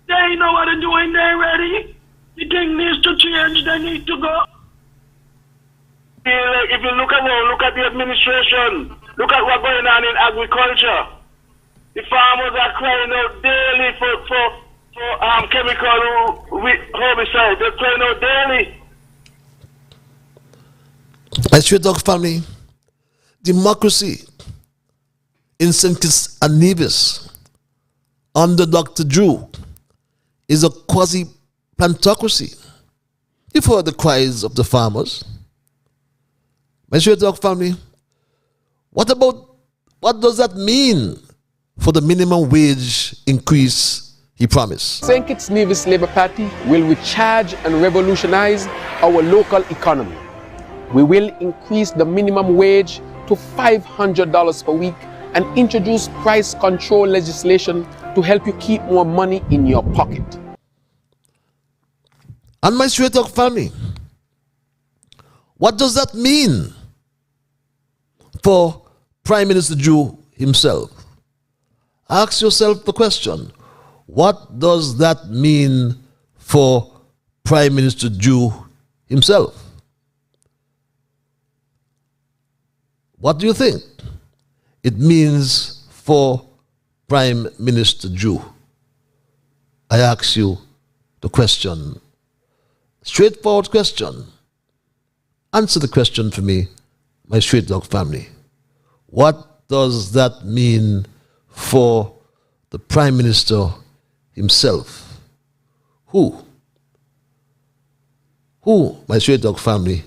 They ain't know what they're doing, they ain't ready. The thing needs to change, they need to go. If you look at the administration, look at what's going on in agriculture. The farmers are crying out daily for chemical herbicide. They're crying out daily. My straight dog family, democracy in St. Kitts and Nevis under Dr. Drew is a quasi-plantocracy. You've heard the cries of the farmers. My straight dog family, what does that mean for the minimum wage increase he promised? St. Kitts Nevis Labour Party will recharge and revolutionize our local economy. We will increase the minimum wage to $500 per week and introduce price control legislation to help you keep more money in your pocket. And my straight dog family, what does that mean for Prime Minister Drew himself? Ask yourself the question, what does that mean for Prime Minister Drew himself? What do you think it means for Prime Minister Drew? I ask you the question, straightforward question. Answer the question for me, my straight dog family. What does that mean for the Prime Minister himself? Who, my straight dog family,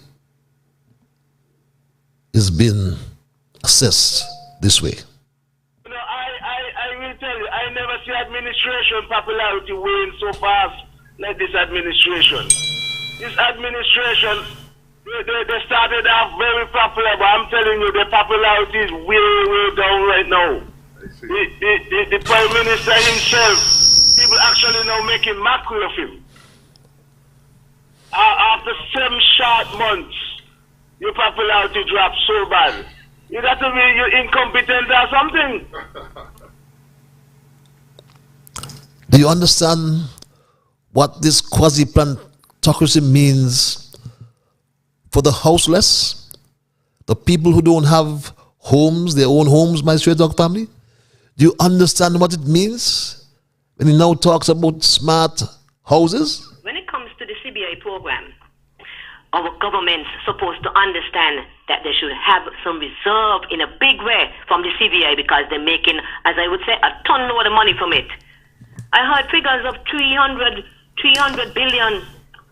is being assessed this way? You know, I will tell you, I never see administration popularity wane so fast like this administration. This administration, they started off very popular, but I'm telling you, the popularity is way down right now. The Prime Minister himself, people actually now making mockery of him. After 7 short months, your popularity dropped so bad. You got to be you incompetent or something. Do you understand what this quasi-plantocracy means for the houseless? The people who don't have homes, their own homes, my straight dog family? Do you understand what it means? when he now talks about smart houses? When it comes to the CBI program, our government's supposed to understand that they should have some reserve in a big way from the CBI because they're making, as I would say, a ton load of money from it. I heard figures of 300 billion,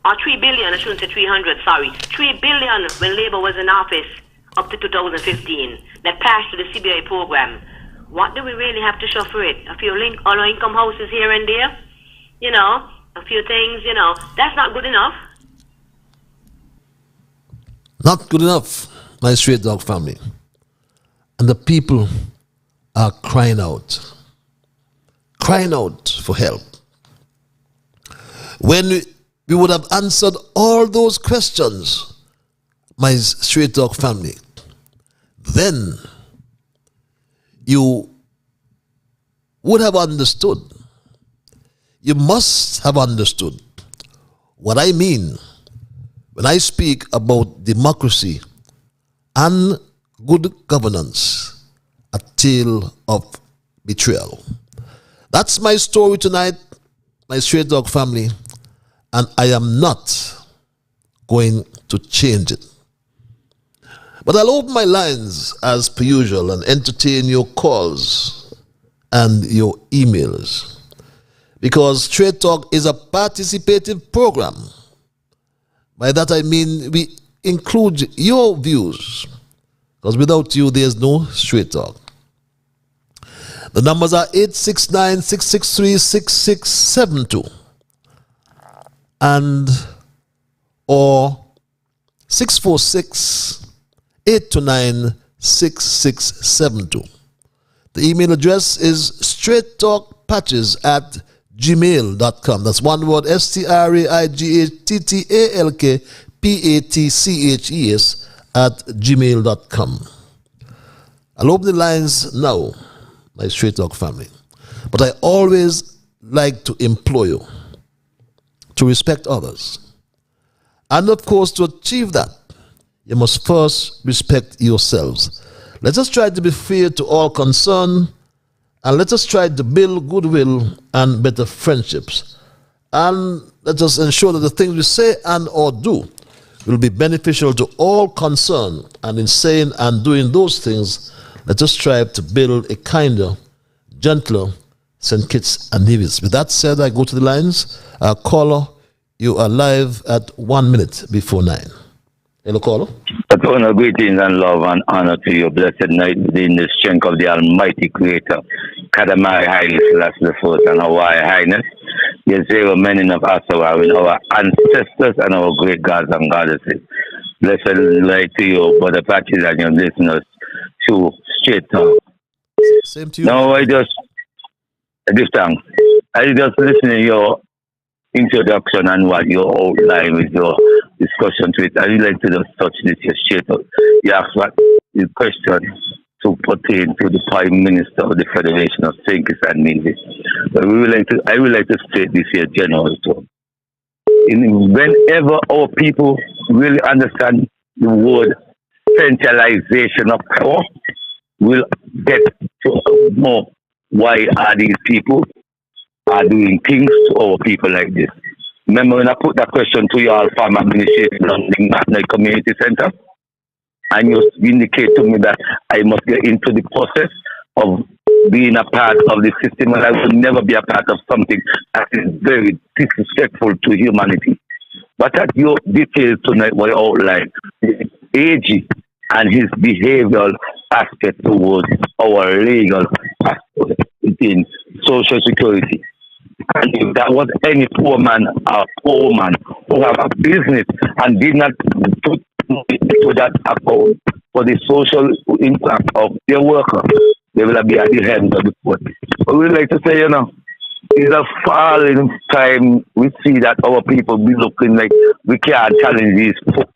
or 3 billion, I shouldn't say 300, sorry, 3 billion when Labour was in office up to 2015 that passed to the CBI program. What do we really have to show for it? A few low-income houses here and there? You know, a few things, you know, that's not good enough. Not good enough, my straight dog family. And the people are crying out for help. When we would have answered all those questions, my straight dog family, then you would have understood. You must have understood what I mean when I speak about democracy and good governance, a tale of betrayal. That's my story tonight, my straight dog family, and I am not going to change it. But I'll open my lines as per usual and entertain your calls and your emails, because Straight Talk is a participative program. By that I mean we include your views, because without you there's no Straight Talk. The numbers are 869-663-6672 and or 646-829-6672. The email address is straighttalkpatches@gmail.com. That's one word, STRAIGATTALKPATCHES@gmail.com. I'll open the lines now, my Straight Talk family. But I always like to implore you to respect others. And of course, to achieve that, you must first respect yourselves. Let us try to be fair to all concerned, and let us try to build goodwill and better friendships. And let us ensure that the things we say and or do will be beneficial to all concerned. And in saying and doing those things, let us strive to build a kinder, gentler St. Kitts and Nevis. With that said, I go to the lines. Caller, you are live at 1 minute before 9. Hello, caller. Eternal greetings and love and honor to you, blessed night, in the strength of the Almighty Creator, Kadamai Haile Selassie the First and Hawaii Highness, the zero men of Asawa, with our ancestors and our great gods and goddesses. Blessed light to you, Brother Patches, and your listeners to Straight Talk. Same to you. Now I give thanks. I just listen to your introduction and what you outline with your discussion to it. I would like to just touch this here straight up. You asked what the question to pertain to the Prime Minister of the Federation of St. Kitts and Nevis. But I would like to state this here generally too. Whenever our people really understand the word centralization of power, we'll get to know why are these people are doing things to our people like this. Remember when I put that question to your farm administration on the community center, and you indicate to me that I must get into the process of being a part of the system, and I will never be a part of something that is very disrespectful to humanity. But at your details tonight were outlined, the AG and his behavioral aspect towards our legal aspect within Social Security. And if that was any poor man or poor woman who have a business and did not put into that account for the social impact of their worker, they will be at the hands of the court. But we like to say, it's a falling time. We see that our people be looking like we can't challenge these folks.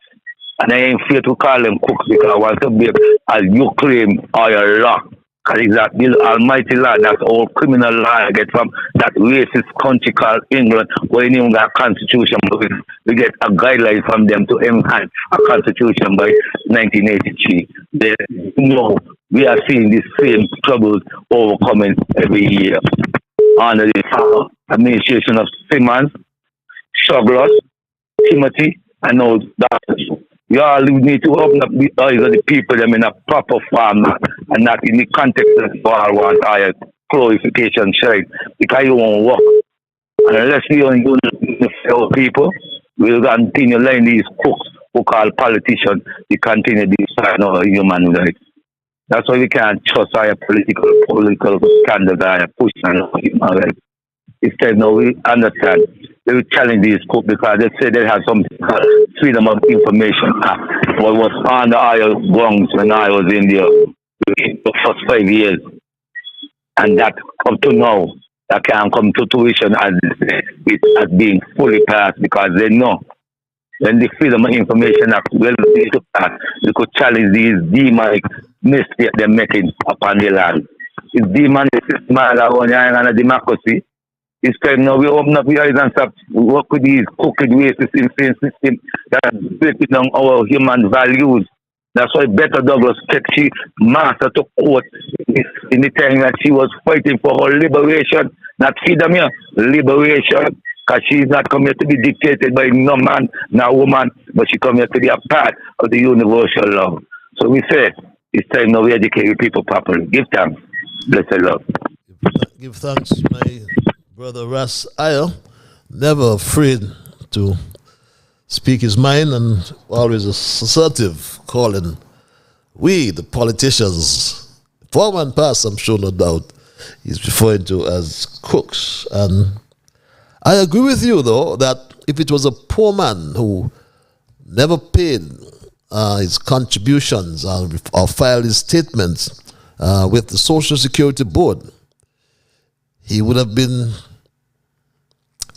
And I ain't fear to call them cooks because I want to be as you claim or your law. Because it's that the almighty law, that's all criminal law I get from that racist country called England, where you even got a constitution, but we get a guideline from them to enhance a constitution by 1983. We are seeing these same troubles overcoming every year. under the administration of Simmons, Shuglos, Timothy, and now Dr. We all need to open up the eyes of the people them in a proper form and not in the context of all want higher glorification shine because you won't work. And unless we don't do the fellow people, we'll continue letting these cooks who call politicians to continue destroying our human rights. That's why we can't trust our political scandals and push on our human rights. Instead, now we understand. They will challenge these cooks because they say they have some Freedom of Information Act. What was on the oil gongs when I was in there the first 5 years. And that up to now, that can come to tuition as it has been fully passed because they know when the Freedom of Information Act will be to pass, they could challenge these demonic mistakes they're making upon the land. It's demonic system and a democracy. It's time now we open up the eyes and stop work with these crooked racist system that are breaking down our human values. That's why Better Douglas took she master to court in the time that she was fighting for her liberation, not freedom here, liberation. Because she's not come here to be dictated by no man, no woman, but she come here to be a part of the universal love. So we say, it's time now we educate people properly. Give thanks. Blessed love. Give thanks, my brother Ras Ayo, never afraid to speak his mind and always assertive, calling we, the politicians, former and past, I'm sure, no doubt, he's referring to as crooks. And I agree with you, though, that if it was a poor man who never paid his contributions or filed his statements with the Social Security Board, he would have been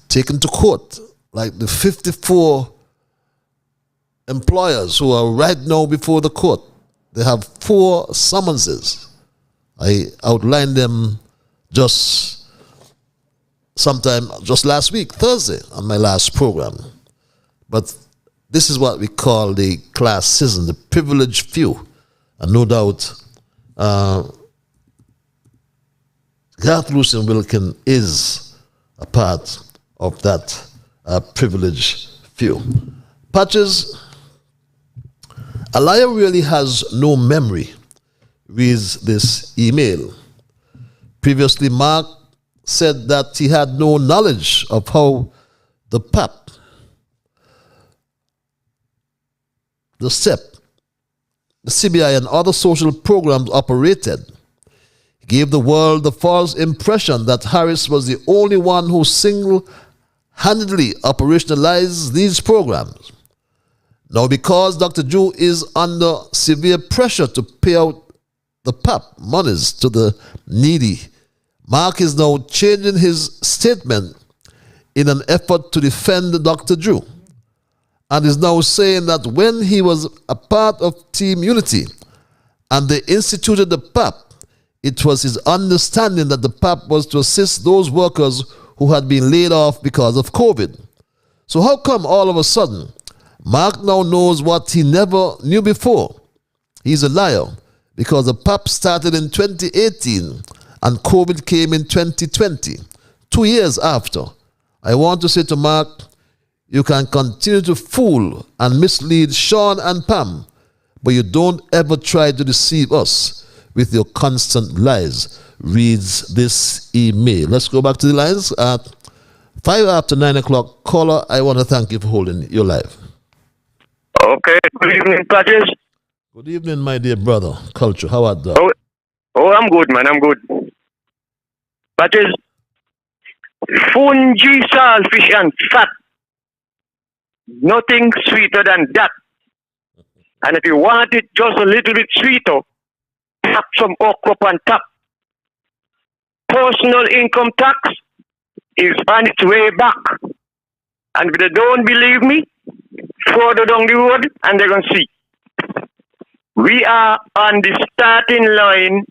taken to court like the 54 employers who are right now before the court. They have 4 summonses. I outlined them just last week, Thursday, on my last program. But this is what we call the classism, the privileged few. And no doubt, Garth Lucien Wilkin is a part of that privileged few. Patches, a liar really has no memory, reads this email. Previously, Mark said that he had no knowledge of how the PAP, the SEP, the CBI, and other social programs operated. He gave the world the false impression that Harris was the only one who single-handedly operationalized these programs. Now, because Dr. Drew is under severe pressure to pay out the PAP monies to the needy, Mark is now changing his statement in an effort to defend Dr. Drew, and is now saying that when he was a part of Team Unity and they instituted the PAP, it was his understanding that the PAP was to assist those workers who had been laid off because of COVID. So how come all of a sudden Mark now knows what he never knew before? He's a liar, because the PAP started in 2018 and COVID came in 2020, 2 years after. I want to say to Mark, you can continue to fool and mislead Sean and Pam, but you don't ever try to deceive us with your constant lies, reads this email. Let's go back to the lines at 5 after 9 o'clock. Caller, I want to thank you for holding your live. Okay, good evening, Patches. Good evening, my dear brother. Culture, how are you? Oh, I'm good, man, I'm good. Patches, fungi, saltfish, and fat. Nothing sweeter than that. And if you want it just a little bit sweeter, tap some okra on top. Personal income tax is on its way back. And if they don't believe me, further down the road and they're going to see. We are on the starting line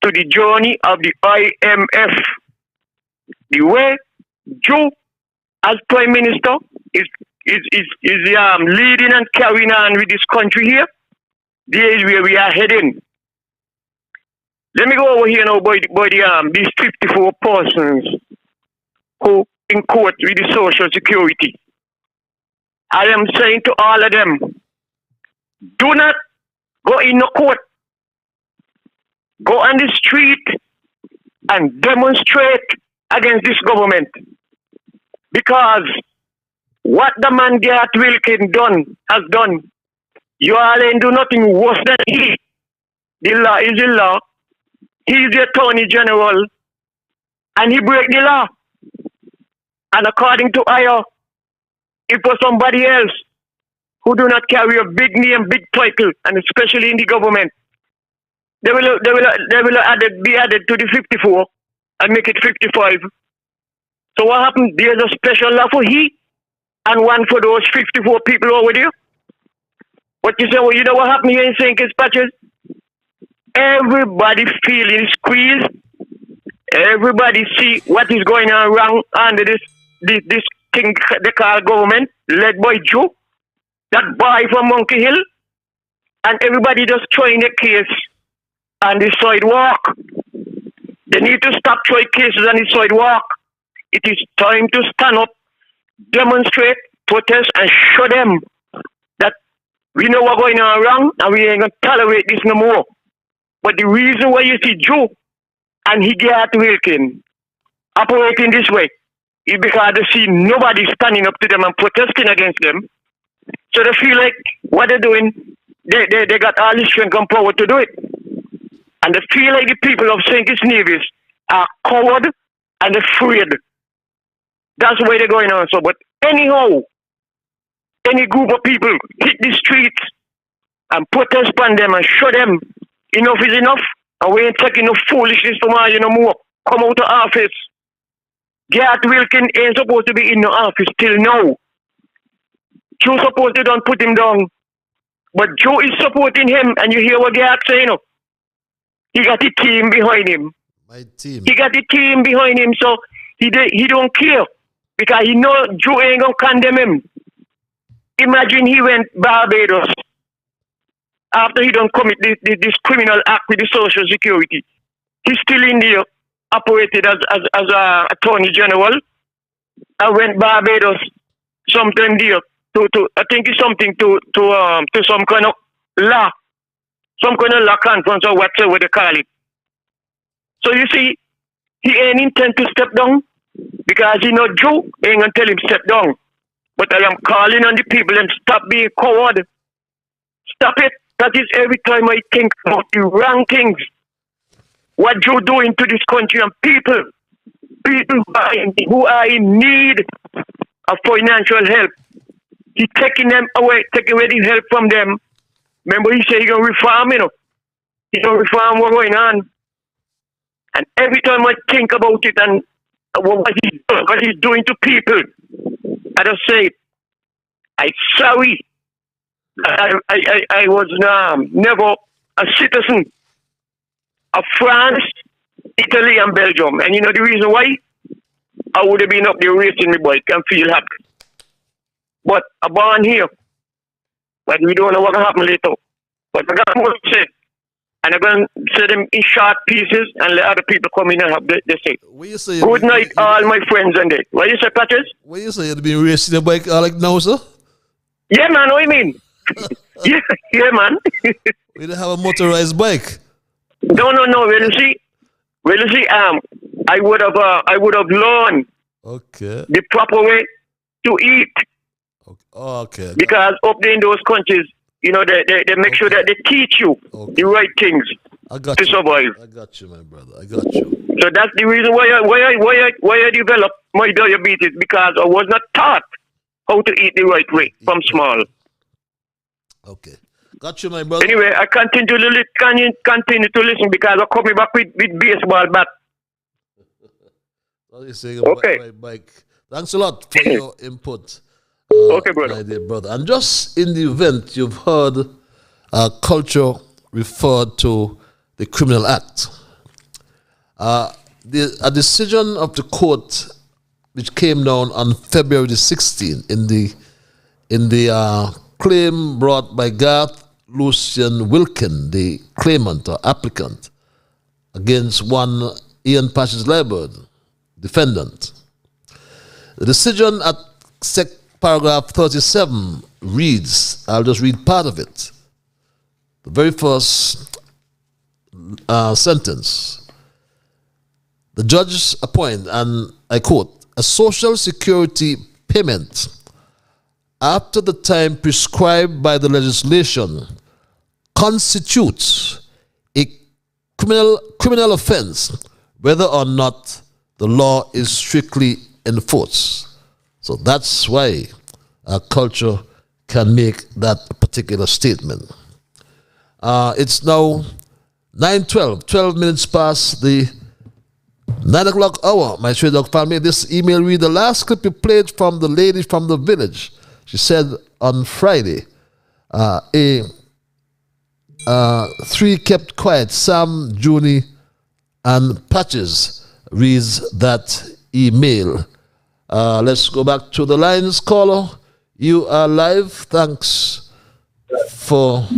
to the journey of the IMF. The way Joe, as Prime Minister, is leading and carrying on with this country here, there is where we are heading. Let me go over here now by these 54 persons go in court with the Social Security. I am saying to all of them, do not go in the court. Go on the street and demonstrate against this government. Because what the man Gert Wilkin has done, you all ain't do nothing worse than he. The law is the law. He's the Attorney General, and he break the law. And according to Aya, if for somebody else who do not carry a big name, big title, and especially in the government, they will be added to the 54 and make it 55. So what happened? There's a special law for he and one for those 54 people over there. What you say? Well, you know what happened here in St. Kitts Patches? Everybody feeling squeezed. Everybody see what is going on wrong under this thing they call government, led by Joe, that boy from Monkey Hill, and everybody just throwing a case on the sidewalk. They need to stop throwing cases on the sidewalk. It is time to stand up, demonstrate, protest, and show them that we know what's going on wrong, and we ain't going to tolerate this no more. But the reason why you see Joe and Gert Wilkin operating this way is because they see nobody standing up to them and protesting against them. So they feel like what they're doing, they got all the strength and power to do it. And they feel like the people of St. Kitts Nevis are coward and afraid. That's the way they're going on. So, but anyhow, any group of people hit the streets and protest on them and show them enough is enough, and we ain't taking no foolishness from all you no more. Come out of office. Gert Wilkin ain't supposed to be in the office till now. Joe supposed to don't put him down. But Joe is supporting him, and you hear what Gert saying? He got the team behind him. My team. He got the team behind him, so he don't care. Because he know Joe ain't gonna condemn him. Imagine he went Barbados after he don't commit this criminal act with the Social Security. He's still in there, operated as a Attorney General. I went Barbados sometime there to I think it's something to some kind of law. Some kind of law conference or whatever they call it. So you see, he ain't intend to step down because he know Joe ain't gonna tell him step down. But I am calling on the people and stop being coward. Stop it. That is every time I think about the wrong things. What Joe doing to this country and people who are in need of financial help. He taking them away, taking away the help from them. Remember, he said he gonna reform, He gonna reform what's going on. And every time I think about it and what he's doing to people, I just say, I'm sorry. I was never a citizen of France, Italy, and Belgium. And you know the reason why? I would have been up there racing my bike and feel happy. But I'm born here. But we don't know what will happen later. But I got more to say. And I'm going to say them in short pieces and let other people come in and have their say. Good night, all my friends and they. What you say, Patches? What you say? You've been racing the bike like now, sir? Yeah, man. What you mean? yeah, man. We don't have a motorized bike. No. Well, you see, I would have learned the proper way to eat. Okay. Because up there in those countries, they make sure that they teach you the right things to survive. I got you, my brother. I got you. So that's the reason why I developed my diabetes, because I was not taught how to eat the right way from small. Okay. Got you, my brother. Anyway, I continue to listen because I'm coming back with baseball bat. What are you saying about my bike? Thanks a lot for your input. Okay, brother. My dear brother. And just in the event you've heard culture referred to the Criminal Act, a decision of the court which came down on February the 16th in the claim brought by Garth Lucian Wilkin, the claimant or applicant, against one Ian Patches Labord, defendant. The decision at paragraph 37 reads, I'll just read part of it. The very first sentence. The judge appoint, and I quote, a social security payment after the time prescribed by the legislation constitutes a criminal offense, whether or not the law is strictly enforced. So that's why our culture can make that particular statement. It's now 9:12, 12 minutes past the 9 o'clock hour. My Stray Dog family, this email read, the last clip you played from the lady from the village. She said on Friday, three kept quiet, Sam, Junie, and Patches reads that email. Let's go back to the lines. Caller, you are live. Thanks for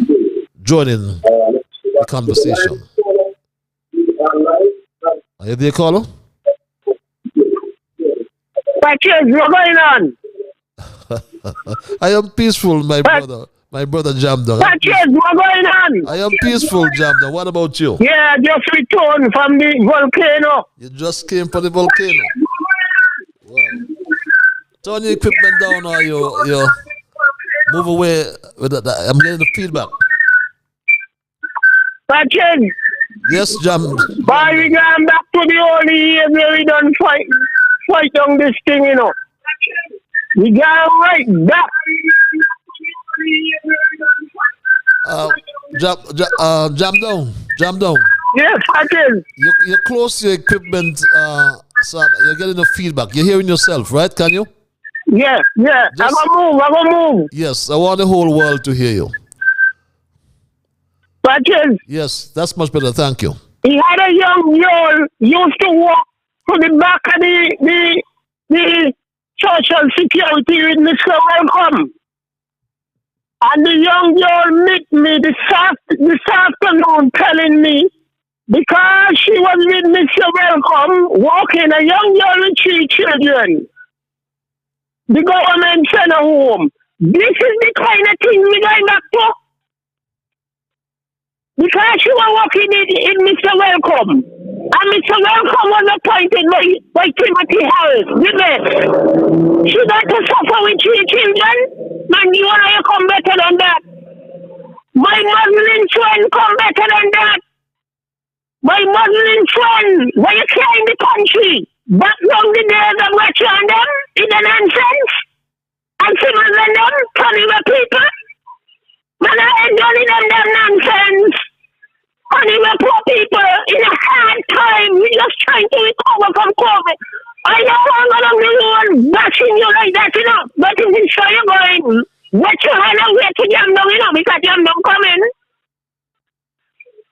joining the conversation. Are you there, caller? Patches, what's going on? I am peaceful, my brother. My brother Jamdon. Patches, what's going on? I am peaceful, Jamdon. What about you? Yeah, just returned from the volcano. You just came from the volcano. Wow. Turn your equipment down, or you move away with that. I'm getting the feedback. Patches. Yes, Jam. Why we going back to the old years where we done fight on this thing, you know? We going right back. Jam down. Yes, Patches. You're close to your equipment, so you're getting the feedback. You're hearing yourself, right? Can you? Yeah. I'm gonna move. Yes, I want the whole world to hear you. Patches. Yes, that's much better. Thank you. He had a young girl used to walk to the back of the social security with Mr. Welcome. And the young girl met me this afternoon telling me, because she was with Mr. Welcome, walking, a young girl with 3 children, the government sent her home. This is the kind of thing we going back to. Because she was working in Mr. Welcome. And Mr. Welcome was appointed by Timothy Harris, the best. She got to suffer with 3 children. Man, you want to come better than that. My Muslim friend come better than that. My Muslim friend, when you came in the country, back down the days of Retro and them, in the nonsense, and similar than them, telling the people, man, I ain't done them nonsense. Honey, we're poor people in a hard time. We're just trying to recover from COVID. I don't want along the road bashing you like that, you know. But if you show you're going, wet your hand and wait to jam down, you know, because jam down coming.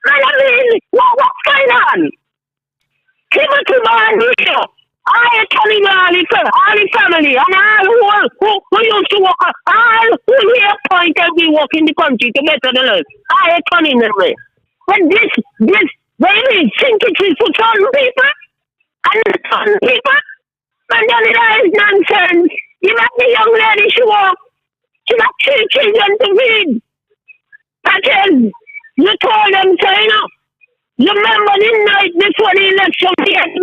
And I mean, what's going on? Timothy man, I telling you all the family, and all who used to work, all who we appointed, we work in the country to better the life. I telling them way. But this, baby, think it is for some people, and some people, and then it is nonsense. You got the young lady, she walk, she got 3 children to feed. Patches, you told them, so you know, you remember the night before the election, we had the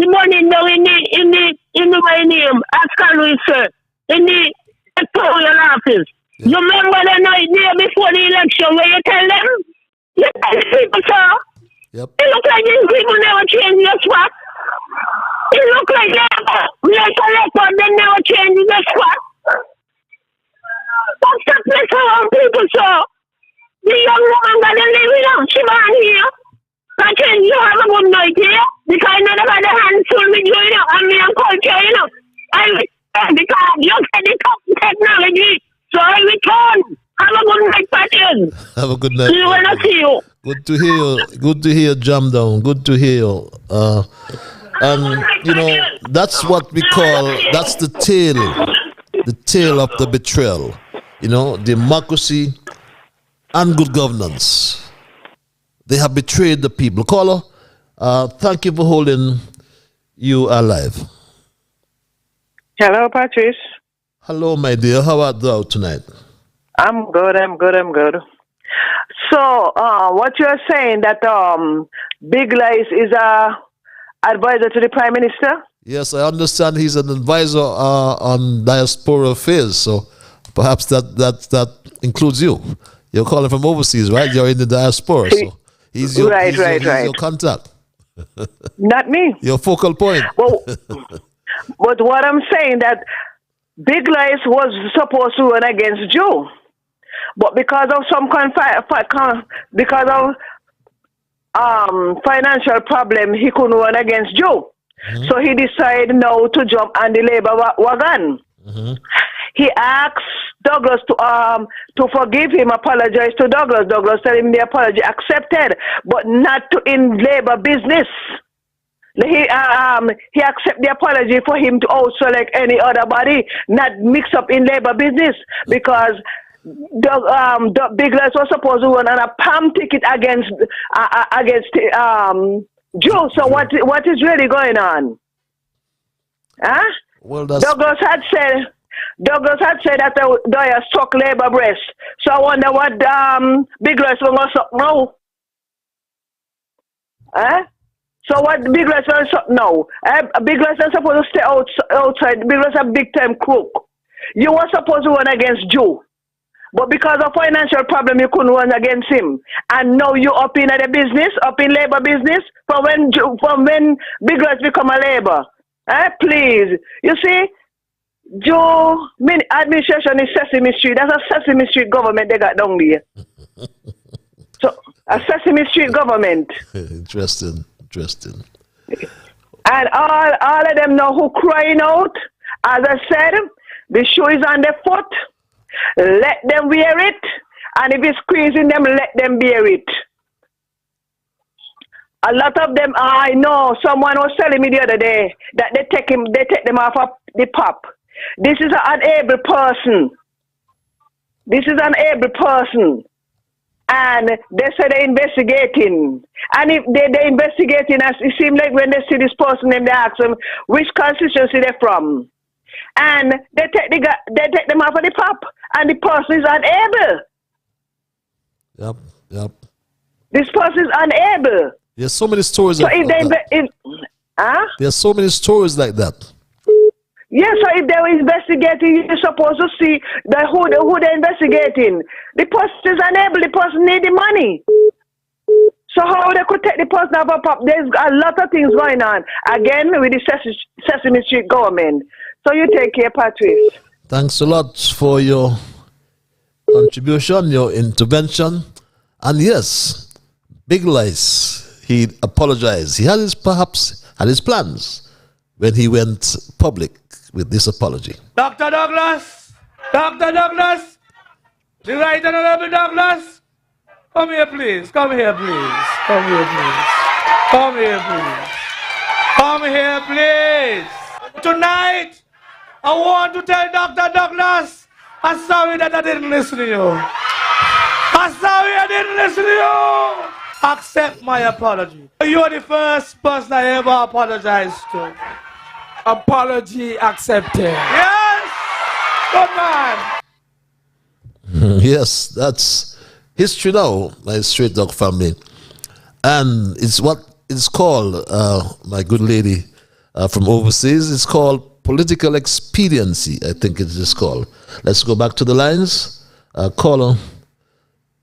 money now in the my name, Oscar Louis, sir, in the electoral office. Yeah. You remember the night there before the election where you tell them? You tell the people, sir. Yep. It look like these people never change their spot. It look like they never change their spot. That's the place around people, sir. The young woman got to live with them. She man here. Patches, you have a good night here. Because none of the hands full with you, you know, and me and culture, you know. Because you said the top technology. So I return. Have a good night, Patches. Have a good night. See you when I see you. Good to hear you. Good to hear Jam Down. Good to hear you. And, you know, that's what we call, that's the tale of the betrayal. You know, democracy and good governance. They have betrayed the people. Caller, thank you for holding. You alive. Hello, Patrice. Hello, my dear. How art thou tonight? I'm good. So, what you're saying that Big Lies is a advisor to the Prime Minister? Yes, I understand he's an advisor on diaspora affairs. So perhaps that includes you. You're calling from overseas, right? You're in the diaspora. So he's your contact. Not me. Your focal point. Well, but what I'm saying that Big Lies was supposed to run against Joe, but because of some financial problem, he couldn't run against Joe. Mm-hmm. So he decided now to jump on the Labour wagon. Mm-hmm. He asked Douglas to forgive him, apologize to Douglas. Douglas tell him the apology accepted, but not to in Labour business. He accept the apology for him to also like any other body, not mix up in Labour business, because the Big Lies was supposed to run on a palm ticket against Joe. So what is really going on? Huh? Well, Douglas had said that they struck Labour breast. So I wonder what Big Lies will go suck now. Huh? So what Big Lies will suck now? Big Lies are supposed to stay outside. Big Lies are big time crook. You were supposed to run against Joe, but because of financial problem, you couldn't run against him. And now you up in the business, up in Labour business, from when Big Lies become a Labour. Please. You see, Joe administration is Sesame Street. That's a Sesame Street government they got down there. So, a Sesame Street government. Interesting. And all of them know who crying out. As I said, the shoe is on their foot. Let them wear it. And if it's squeezing them, let them bear it. A lot of them, I know, someone was telling me the other day that they take them off of the pop. This is an able person. And they say they're investigating. And if they're investigating, it seems like when they see this person, then they ask them which constituency they're from. And they take them off of the pop. And the person is unable. Yep. This person is unable. There's so many stories so like that. There's so many stories like that. Yes, so if they were investigating, you're supposed to see who they're investigating. The person is unable, the person needs the money. So how they could take the person off a pop? There's a lot of things going on. Again, with the Sesame Street government. So you take care, Patrice. Thanks a lot for your contribution, your intervention. And yes, Big Lies, he apologized. He had perhaps had his plans when he went public with this apology. Dr. Douglas, the Right Honorable Douglas, come here, please. Tonight, I want to tell Dr. Douglas, I'm sorry that I didn't listen to you. Accept my apology. You're the first person I ever apologized to. Apology accepted. Yes! Good man! Yes, that's history now, my Straight Dog family. And it's what it's called, my good lady from overseas, it's called political expediency, I think it is called. Let's go back to the lines. Caller,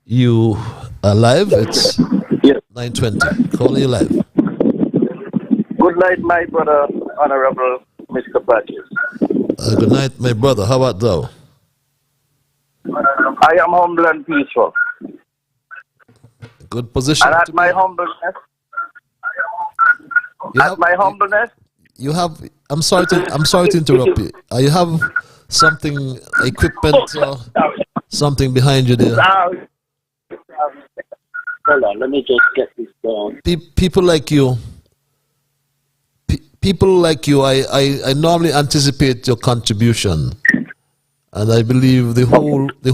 you are live. It's 9:20. Caller, you live. Good night, my brother, Honorable Mr. Patrice. Good night, my brother. How about thou? I am humble and peaceful. Good position. And at my humbleness, you have. I'm sorry to interrupt you. You have something, equipment, something behind you there. Hold on, let me just get this down. People like you. I normally anticipate your contribution, and I believe the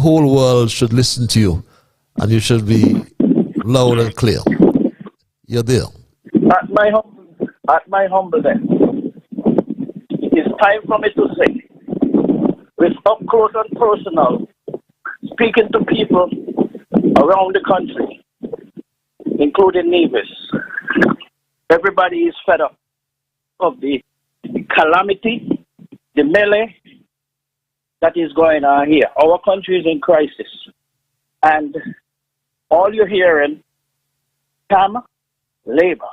whole world should listen to you, and you should be loud and clear. You're there. At my humbleness, it is time for me to say, with up close and personal, speaking to people around the country, including Nevis, everybody is fed up of the calamity, the melee that is going on here. Our country is in crisis. And all you're hearing, CAM, Labour,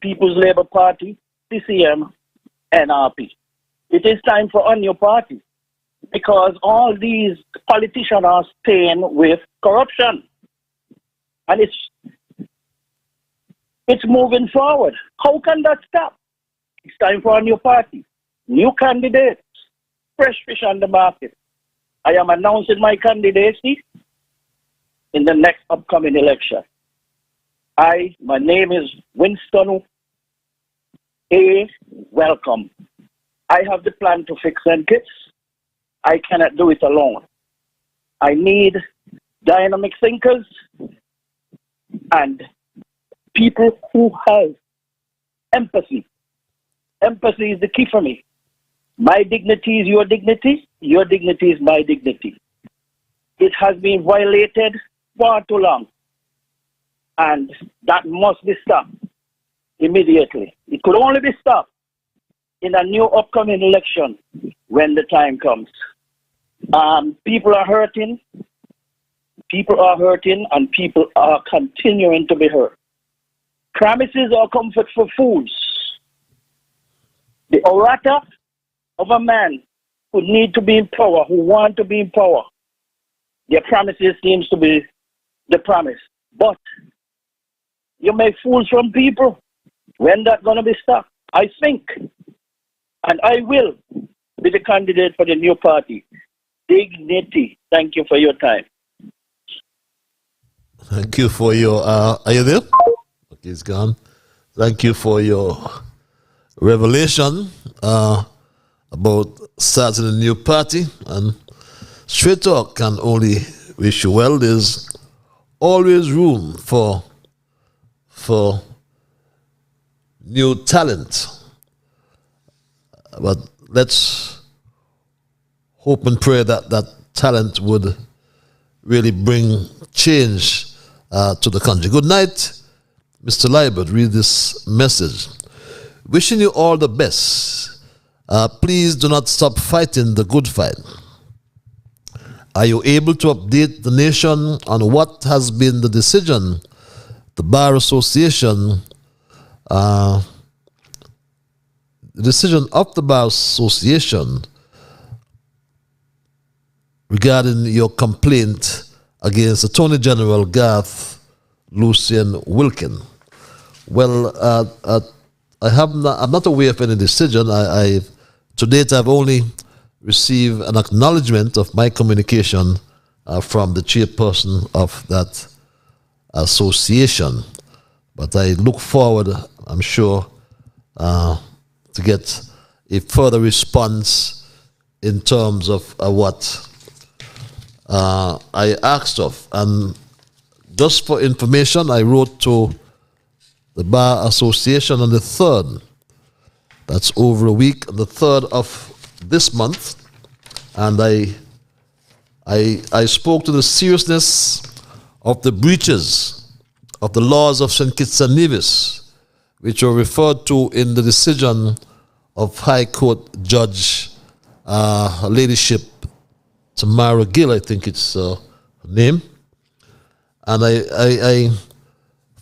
People's Labour Party, CCM, NRP. It is time for a new party because all these politicians are staying with corruption. And it's moving forward. How can that stop? It's time for a new party, new candidates, fresh fish on the market. I am announcing my candidacy in the next upcoming election. My name is Winston A. Welcome. I have the plan to fix St. Kitts. I cannot do it alone. I need dynamic thinkers and people who have empathy. Empathy is the key for me. My dignity is your dignity is my dignity. It has been violated far too long, and that must be stopped immediately. It could only be stopped in a new upcoming election when the time comes. People are hurting, and people are continuing to be hurt. Promises are comfort for fools. The orator of a man who need to be in power, who want to be in power, their promises seems to be the promise. But you make fools from people. When that going to be stopped? I think, and I will be the candidate for the new party. Dignity. Thank you for your time. Thank you for your, are you there? Okay, he's gone. Thank you for your revelation about starting a new party. And Straight Talk can only wish you well. There's always room for new talent. But let's hope and pray that that talent would really bring change to the country. Good night, Mr. Libert. Read this message. Wishing you all the best. Please do not stop fighting the good fight. Are you able to update the nation on what has been the decision the Bar Association, the decision of the Bar Association regarding your complaint against Attorney General Garth Lucien Wilkin? Well, I'm not aware of any decision. To date, I've only received an acknowledgement of my communication from the chairperson of that association. But I look forward, I'm sure, to get a further response in terms of what I asked of. And just for information, I wrote to the Bar Association on the 3rd. That's over a week, on the 3rd of this month. And I spoke to the seriousness of the breaches of the laws of St. Kitts and Nevis, which were referred to in the decision of High Court Judge Her Ladyship Tamara Gill, I think it's her name. And I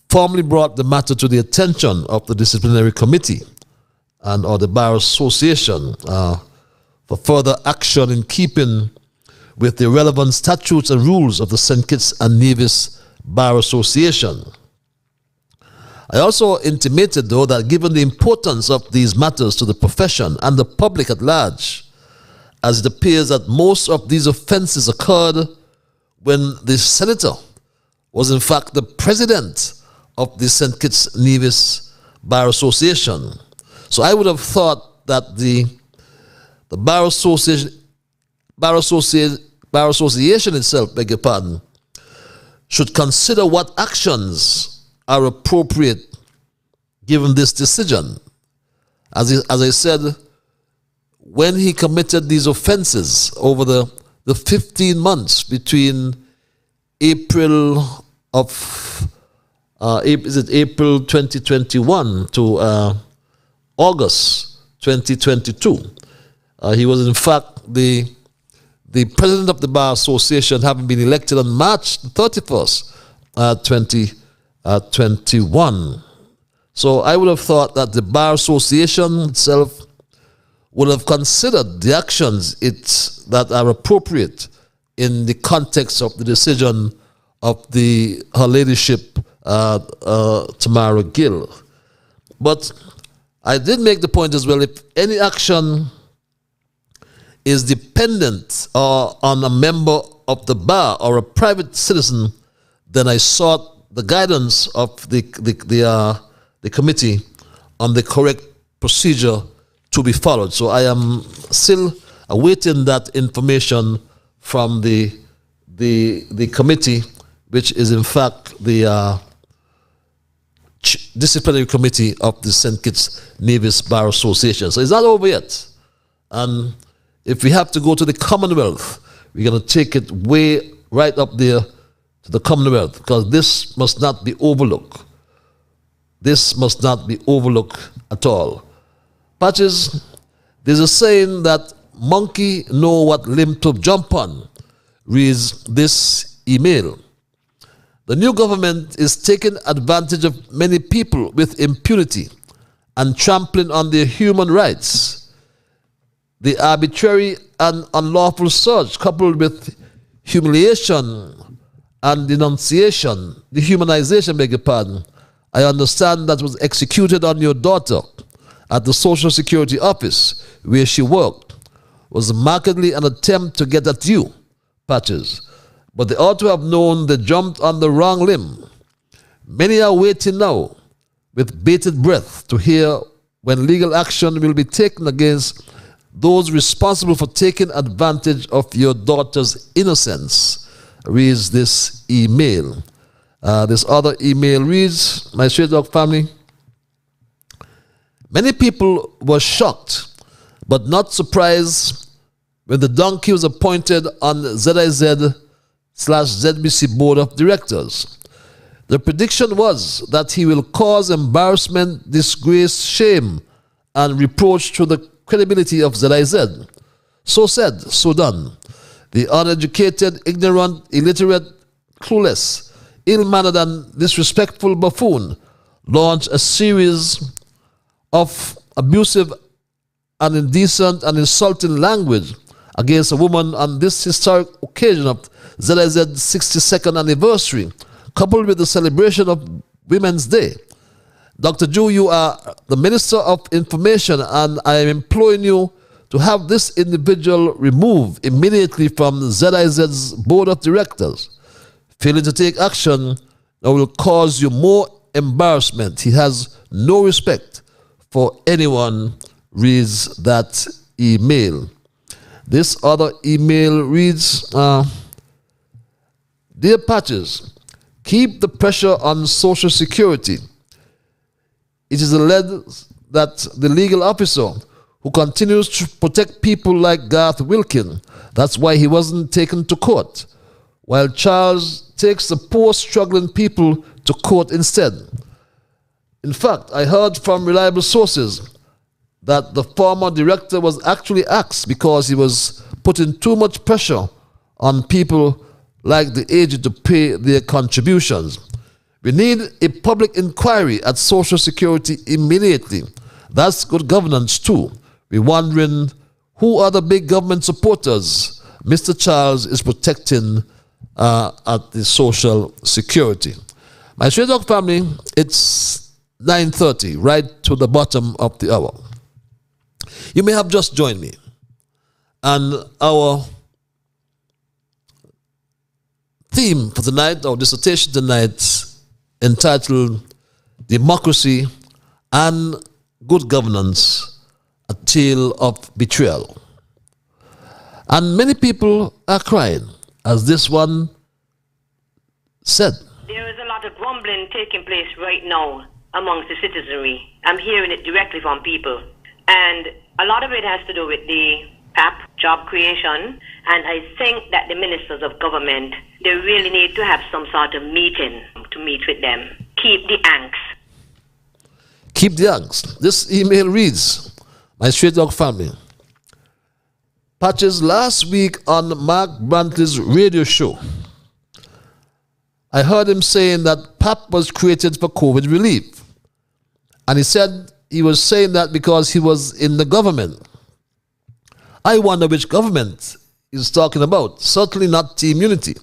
formally brought the matter to the attention of the disciplinary committee or the Bar Association for further action in keeping with the relevant statutes and rules of the St. Kitts and Nevis Bar Association. I also intimated, though, that given the importance of these matters to the profession and the public at large, as it appears that most of these offences occurred when the senator was in fact the president of the St. Kitts Nevis Bar Association. So I would have thought that the Bar Association itself, beg your pardon, should consider what actions are appropriate given this decision. as I said, when he committed these offenses over the 15 months between April of April 2021 to August 2022. He was in fact the president of the Bar Association, having been elected on March 31st, 2021. So I would have thought that the Bar Association itself would have considered the actions that are appropriate in the context of the decision of Her Ladyship Tamara Gill. But I did make the point as well, if any action is dependent on a member of the bar or a private citizen, then I sought the guidance of the committee on the correct procedure to be followed. So I am still awaiting that information from the committee, which is in fact the disciplinary committee of the St. Kitts Nevis Bar Association. So it's not over yet. And if we have to go to the Commonwealth, we're going to take it way right up there to the Commonwealth, because this must not be overlooked. This must not be overlooked at all. Patches, there's a saying that monkey know what limb to jump on, reads this email. The new government is taking advantage of many people with impunity and trampling on their human rights. The arbitrary and unlawful search, coupled with humiliation and dehumanization, beg your pardon, I understand that was executed on your daughter at the Social Security office where she worked, was markedly an attempt to get at you, Patches. But they ought to have known they jumped on the wrong limb. Many are waiting now with bated breath to hear when legal action will be taken against those responsible for taking advantage of your daughter's innocence, reads this email. This other email reads, my Straight Dog family, many people were shocked but not surprised when the donkey was appointed on ZIZ/ZBC Board of Directors. The prediction was that he will cause embarrassment, disgrace, shame, and reproach to the credibility of ZIZ. So said, so done. The uneducated, ignorant, illiterate, clueless, ill-mannered, and disrespectful buffoon launched a series of abusive and indecent and insulting language against a woman on this historic occasion of ZIZ's 62nd anniversary, coupled with the celebration of Women's Day. Dr. Ju, you are the Minister of Information, and I am imploring you to have this individual removed immediately from ZIZ's Board of Directors. Failing to take action will cause you more embarrassment. He has no respect for anyone, reads that email. This other email reads, Dear Patches, keep the pressure on Social Security. It is alleged that the legal officer who continues to protect people like Garth Wilkin, that's why he wasn't taken to court, while Charles takes the poor struggling people to court instead. In fact, I heard from reliable sources that the former director was actually axed because he was putting too much pressure on people like the aged to pay their contributions. We need a public inquiry at Social Security immediately. That's good governance too. We're wondering who are the big government supporters Mr. Charles is protecting at the Social Security. My Straight Dog family, it's 9:30, right to the bottom of the hour. You may have just joined me, and our theme for tonight, our dissertation tonight, entitled Democracy and Good Governance, a Tale of Betrayal. And many people are crying, as this one said. There is a lot of grumbling taking place right now amongst the citizenry. I'm hearing it directly from people. And a lot of it has to do with the PAP, job creation, and I think that the ministers of government, they really need to have some sort of meeting to meet with them. Keep the angst. Keep the angst. This email reads, my straight dog family. Patches, last week on Mark Brantley's radio show, I heard him saying that PAP was created for COVID relief. And he said he was saying that because he was in the government. I wonder which government he's talking about. Certainly not Team Unity.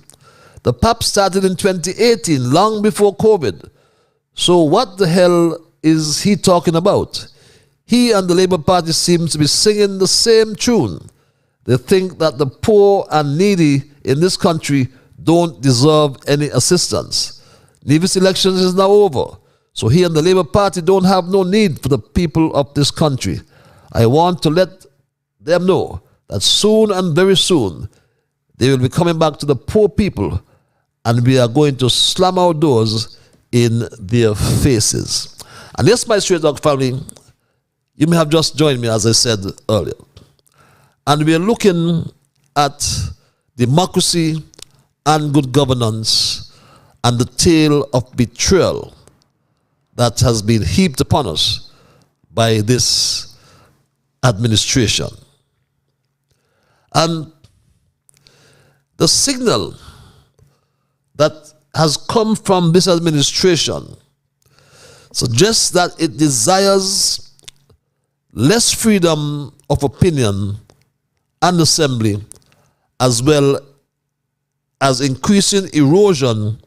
The PAP started in 2018, long before COVID. So what the hell is he talking about? He and the Labour Party seem to be singing the same tune. They think that the poor and needy in this country don't deserve any assistance. Nevis elections is now over. So he and the Labour Party don't have no need for the people of this country. I want to let them know that soon and very soon they will be coming back to the poor people and we are going to slam our doors in their faces. And yes, my straight dog family, you may have just joined me as I said earlier. And we are looking at democracy and good governance and the tale of betrayal that has been heaped upon us by this administration. And the signal that has come from this administration suggests that it desires less freedom of opinion and assembly, as well as increasing erosion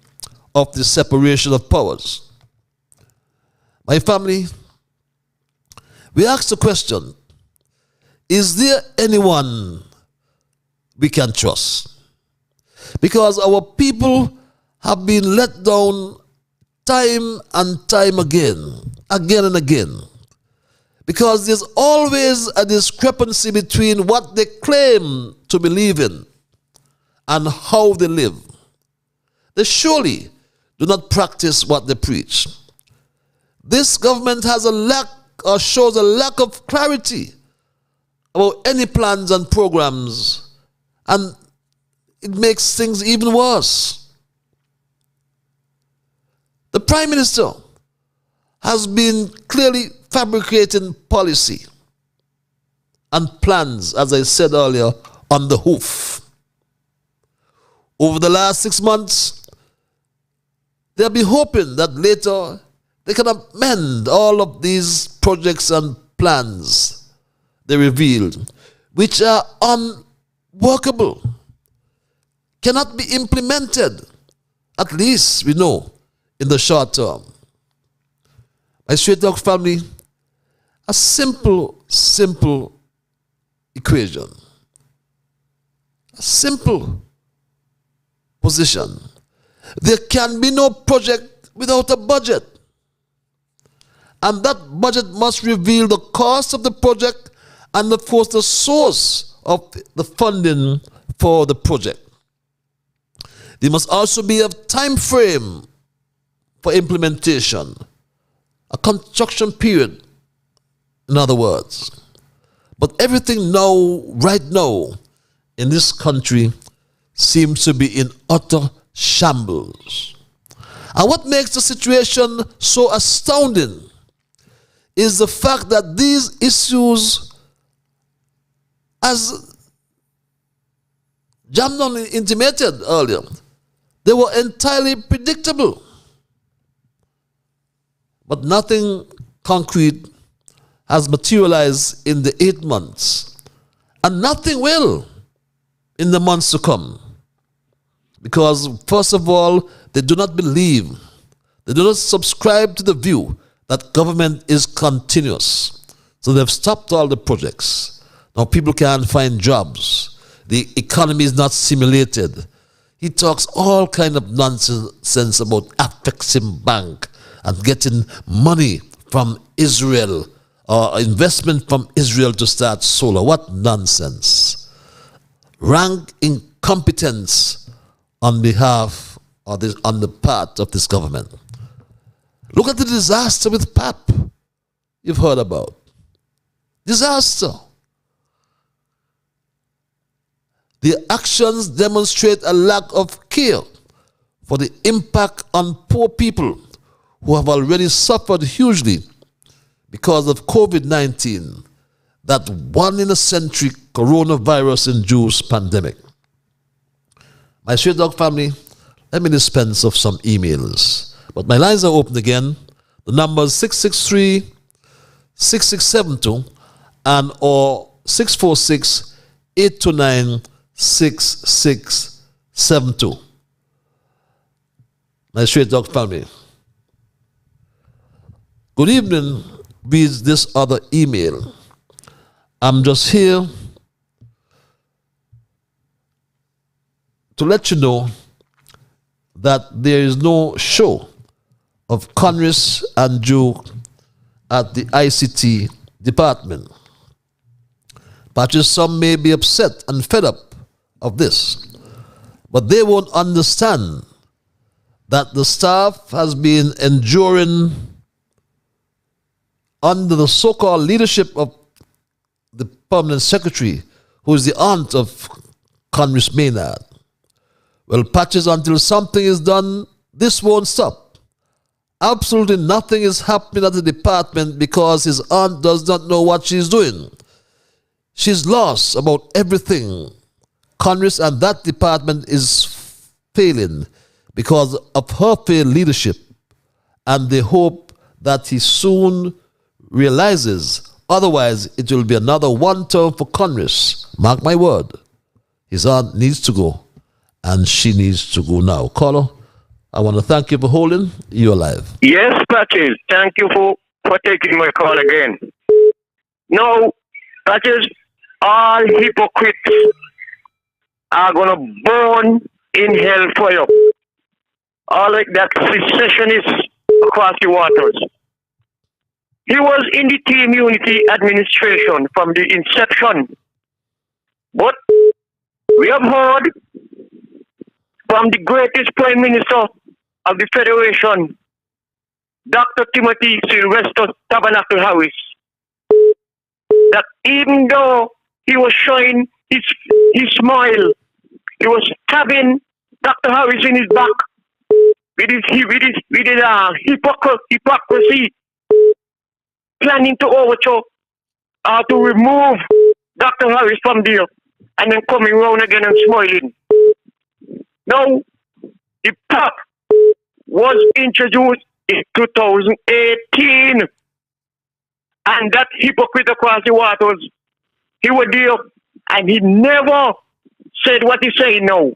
of the separation of powers. My family, we ask the question, is there anyone we can trust? Because our people have been let down time and time again and again. Because there's always a discrepancy between what they claim to believe in and how they live. They surely do not practice what they preach. This government has a lack or shows a lack of clarity about any plans and programs, and it makes things even worse. The Prime Minister has been clearly fabricating policy and plans, as I said earlier, on the hoof. Over the last 6 months, they'll be hoping that later they can amend all of these projects and plans they revealed, which are unworkable, cannot be implemented, at least we know, in the short term. My straight dog family, a simple equation, a simple position. There can be no project without a budget. And that budget must reveal the cost of the project and, of course, the source of the funding for the project. There must also be a time frame for implementation, a construction period, in other words. But everything now, right now, in this country seems to be in utter shambles. And what makes the situation so astounding is the fact that these issues, as Jamnon intimated earlier, they were entirely predictable. But nothing concrete has materialized in the 8 months, and nothing will in the months to come. Because, first of all, they do not believe, they do not subscribe to the view that government is continuous. So they've stopped all the projects. Now people can't find jobs. The economy is not simulated. He talks all kind of nonsense about Afexim Bank and getting money from Israel or investment from Israel to start solar. What nonsense. Rank incompetence on behalf or on the part of this government. Look at the disaster with PAP you've heard about. Disaster. The actions demonstrate a lack of care for the impact on poor people who have already suffered hugely because of COVID-19, that one-in-a-century coronavirus-induced pandemic. My Straight Dog family, let me dispense of some emails. But my lines are open again. The number is 663-6672 and or 646-829-6672. My Straight Dog family. Good evening, reads this other email. I'm just here to let you know that there is no show of Congress and Joe at the ICT department. Perhaps some may be upset and fed up of this, but they won't understand that the staff has been enduring under the so-called leadership of the permanent secretary, who is the aunt of Congress Maynard. Well, patches, until something is done, this won't stop. Absolutely nothing is happening at the department because his aunt does not know what she's doing. She's lost about everything. Congress and that department is failing because of her failed leadership, and they hope that he soon realizes. Otherwise, it will be another one term for Congress. Mark my word. His aunt needs to go, and she needs to go now. Caller, I want to thank you for holding. You're alive. Yes, Patches. Thank you for taking my call again. No, Patches, all hypocrites are going to burn in hell for you. All like that secessionists across the waters. He was in the Team Unity administration from the inception. But we have heard from the greatest Prime Minister of the Federation, Dr. Timothy Sylvester Tabernacle Harris, that even though he was showing his smile, he was stabbing Dr. Harris in his back with his hypocrisy, planning to overthrow to remove Dr. Harris from there, and then coming round again and smiling. Now, the PAP was introduced in 2018, and that hypocrite across the waters, he was there, and he never said what he's saying now,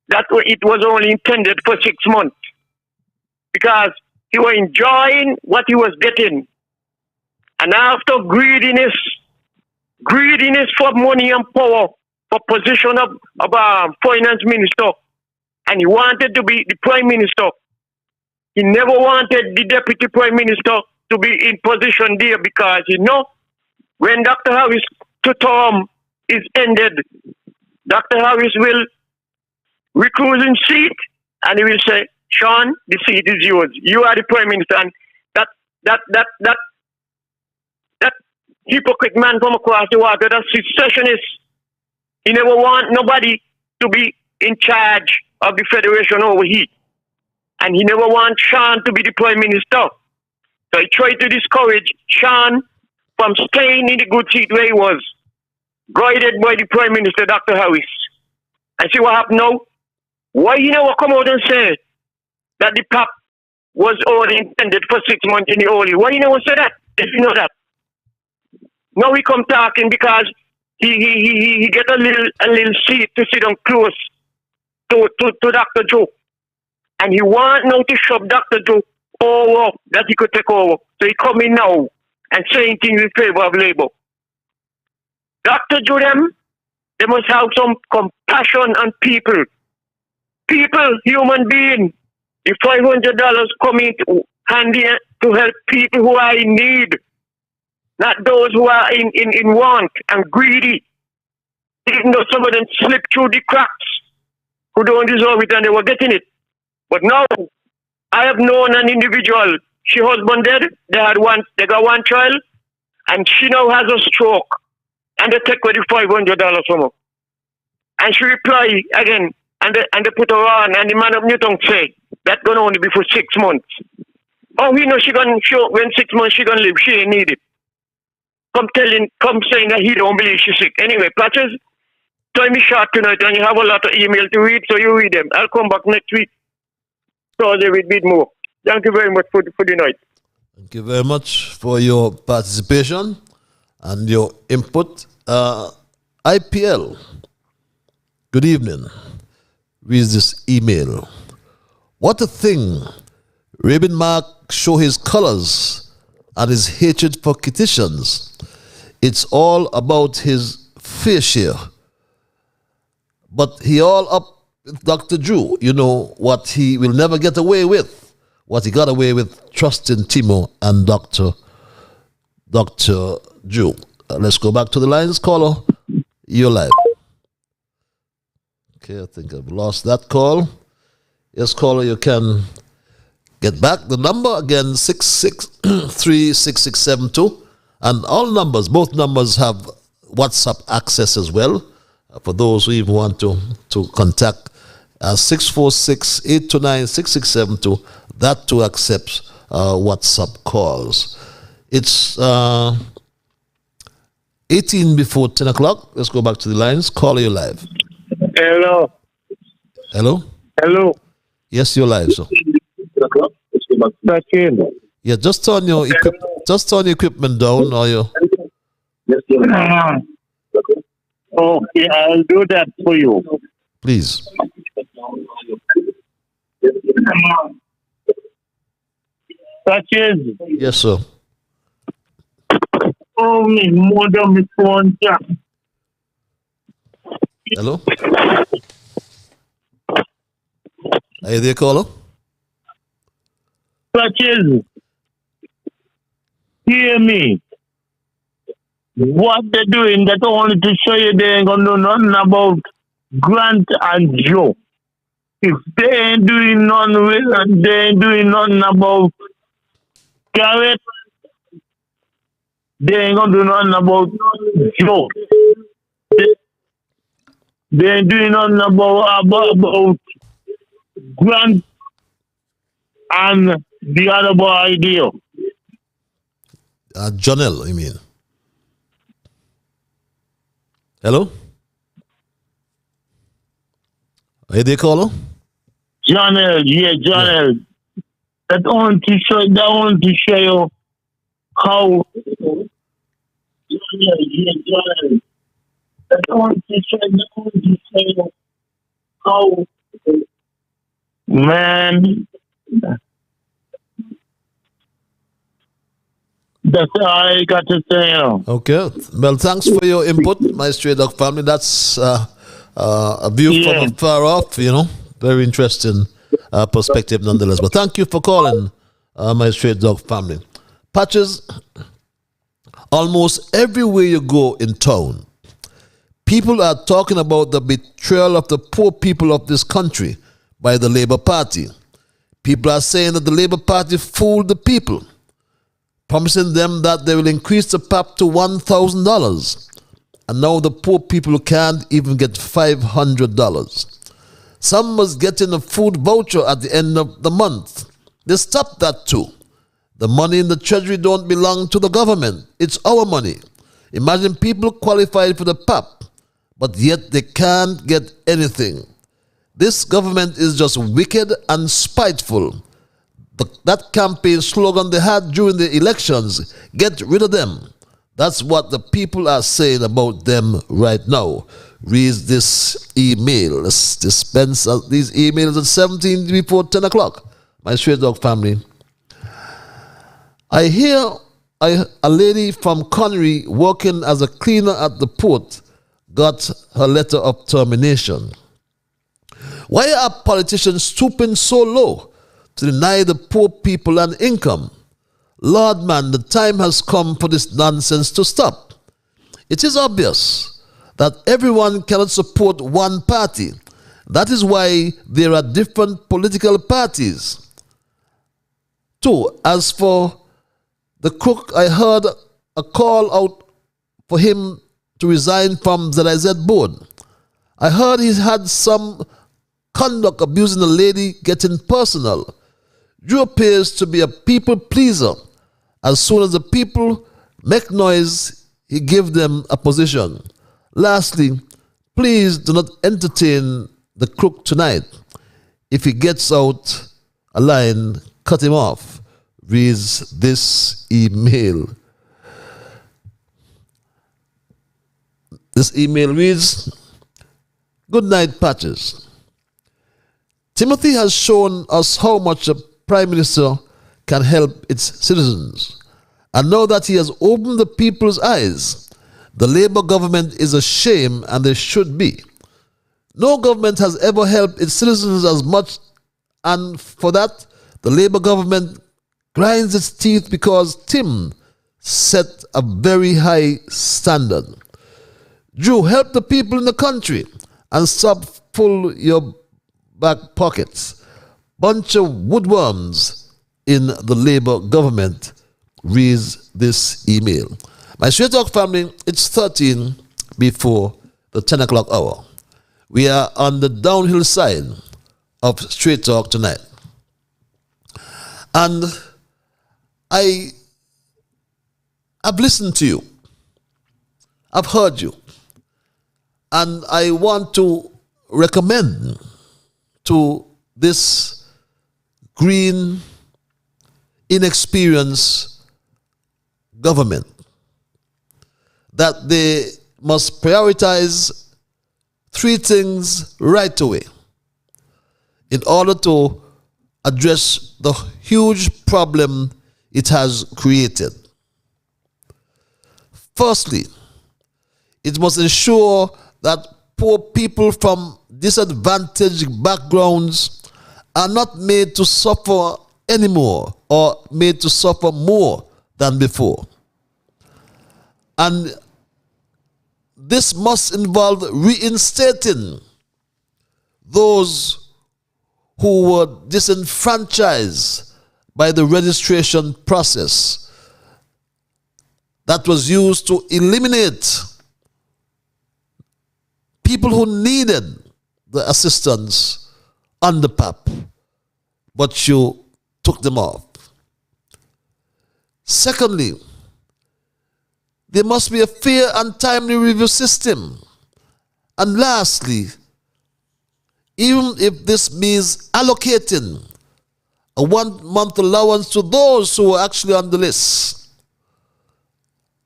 that it was only intended for 6 months, because he was enjoying what he was getting. And after greediness for money and power, for position of finance minister, and he wanted to be the prime minister. He never wanted the deputy prime minister to be in position there, because when Dr. Harris' term is ended, Dr. Harris will recuse his seat, and he will say, "Sean, the seat is yours. You are the prime minister." And that hypocrite man from across the water, that secessionist, he never want nobody to be in charge of the federation over here. And he never want Sean to be the prime minister. So he tried to discourage Sean from staying in the good seat where he was, guided by the prime minister, Dr. Harris. And see what happened now? Why he never come out and say that the PAP was only intended for 6 months in the early? Why he never say that, if you know that? Now he come talking because he get a little seat to sit on close to Dr. Joe. And he want now to shove Dr. Joe over, that he could take over. So he come in now and saying things in favor of Labour. Dr. Joe, they must have some compassion on people. People, human being. The $500 coming handy to help people who are in need. Not those who are in want and greedy. Even though some of them slip through the cracks, who don't deserve it and they were getting it. But now, I have known an individual, she husband dead, they got one child, And she now has a stroke. And they take away the $500 from her. And she reply again. And they put her on. And the man of Newton say, that's going to only be for 6 months. Oh, we know she going to show when 6 months she going to live. She ain't need it. Come saying that he don't believe she's sick. Anyway, Patches, time is short tonight and you have a lot of email to read, so you read them. I'll come back next week. Thursday with a bit more. Thank you very much for the night. Thank you very much for your participation and your input. IPL, good evening. Reads this email. What a thing. Rabin Mark show his colors and his hatred for Haitians. It's all about his fair share. But he all up with Dr. Drew. You know what he will never get away with. What he got away with trusting Timo and Dr. Drew. Let's go back to the lines. Caller, you're live. Okay, I think I've lost that call. Yes, caller, you can get back. The number again, 663-6672. And all numbers, both numbers have WhatsApp access as well. For those who even want to contact 646-829-6672. That too accepts WhatsApp calls. It's 18 before 10 o'clock. Let's go back to the lines. Caller, you live. Hello. Hello? Hello. Yes, you're live, sir. Yeah, just turn your equipment down, or your. Okay, I'll do that for you. Please. Patches. Yes, sir. Oh, me mother, me phone jack. Hello? Are you there, caller? Patches. Hear me. What they're doing, that's only to show you they ain't gonna do nothing about Grant and Joe. If they ain't doing nothing about Garrett, they ain't gonna do nothing about Joe. They ain't doing nothing about Grant and the other boy deal. Jonel, you mean? Hello? Are you there, caller? Jonel, yeah, Jonel. Yeah. That want to show you how. Jonel. That want to show you how. Man. That's all I got to say. Okay. Well, thanks for your input, my Stray Dog family. That's a view from afar off, you know. Very interesting perspective nonetheless. But thank you for calling, my Stray Dog family. Patches, almost everywhere you go in town, people are talking about the betrayal of the poor people of this country by the Labour Party. People are saying that the Labour Party fooled the people, promising them that they will increase the PAP to $1,000. And now the poor people can't even get $500. Some was getting a food voucher at the end of the month. They stopped that too. The money in the treasury don't belong to the government. It's our money. Imagine people qualified for the PAP, but yet they can't get anything. This government is just wicked and spiteful. That campaign slogan they had during the elections, get rid of them. That's what the people are saying about them right now. Read this email. Let's dispense these emails at 17 before 10 o'clock. My Stray Dog family. I hear a lady from Connery working as a cleaner at the port got her letter of termination. Why are politicians stooping so low to deny the poor people an income? Lord man, the time has come for this nonsense to stop. It is obvious that everyone cannot support one party. That is why there are different political parties. Two, as for the crook, I heard a call out for him to resign from ZIZ board. I heard he had some conduct abusing a lady, getting personal. Drew appears to be a people pleaser. As soon as the people make noise, he gives them a position. Lastly, please do not entertain the crook tonight. If he gets out a line, cut him off. Reads this email. This email reads, "Good night, Patches. Timothy has shown us how much a prime minister can help its citizens. And now that he has opened the people's eyes, the Labour government is a shame, and they should be. No government has ever helped its citizens as much, and for that, the Labour government grinds its teeth because Tim set a very high standard. Drew, help the people in the country and stop full your back pockets. Bunch of woodworms in the Labour government," reads this email. My Straight Talk family, it's 13 before the 10 o'clock hour. We are on the downhill side of Straight Talk tonight. And I've listened to you. I've heard you. And I want to recommend to this green, inexperienced government that they must prioritize three things right away in order to address the huge problem it has created. Firstly, it must ensure that poor people from disadvantaged backgrounds are not made to suffer anymore or made to suffer more than before. And this must involve reinstating those who were disenfranchised by the registration process that was used to eliminate people who needed the assistance on the PAP, but you took them off. Secondly, there must be a fair and timely review system. And lastly, even if this means allocating a 1 month allowance to those who are actually on the list,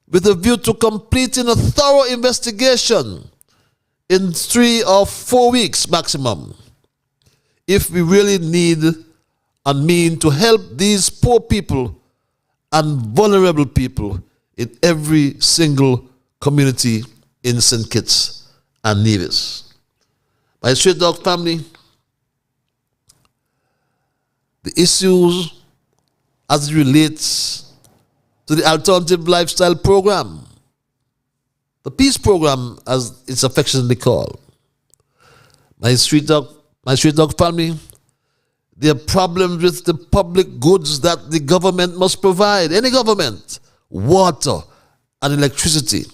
with a view to completing a thorough investigation in 3 or 4 weeks maximum, if we really need and mean to help these poor people and vulnerable people in every single community in St. Kitts and Nevis. My Straight Dog family, the issues as it relates to the Alternative Lifestyle Program, the Peace Program as it's affectionately called. My Street Dog family, there are problems with the public goods that the government must provide, any government, water and electricity.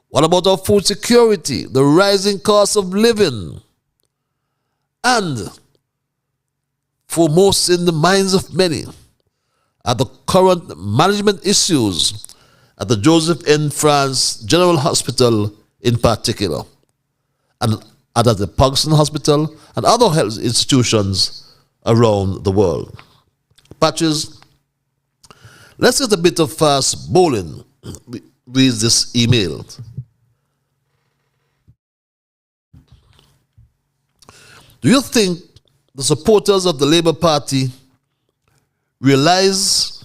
What about our food security, the rising cost of living? And foremost in the minds of many are the current management issues at the Joseph N. France General Hospital in particular, and at the Pogson Hospital and other health institutions around the world. Patches, let's get a bit of fast bowling with this email. Do you think the supporters of the Labour Party realize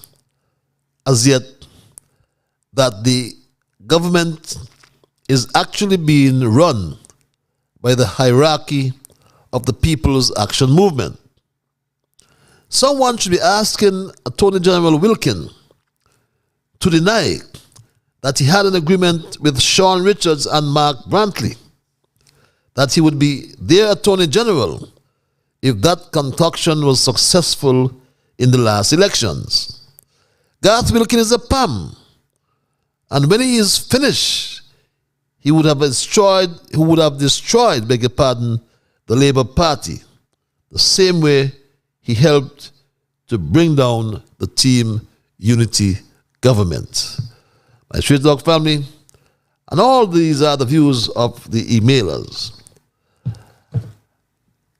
as yet that the government is actually being run by the hierarchy of the People's Action Movement? Someone should be asking Attorney General Wilkin to deny that he had an agreement with Sean Richards and Mark Brantley, that he would be their Attorney General if that concoction was successful in the last elections. Garth Wilkin is a PAM And when he is finished, he would have destroyed, beg your pardon, the Labour Party, the same way he helped to bring down the Team Unity government. My Straight Talk family, and all these are the views of the emailers.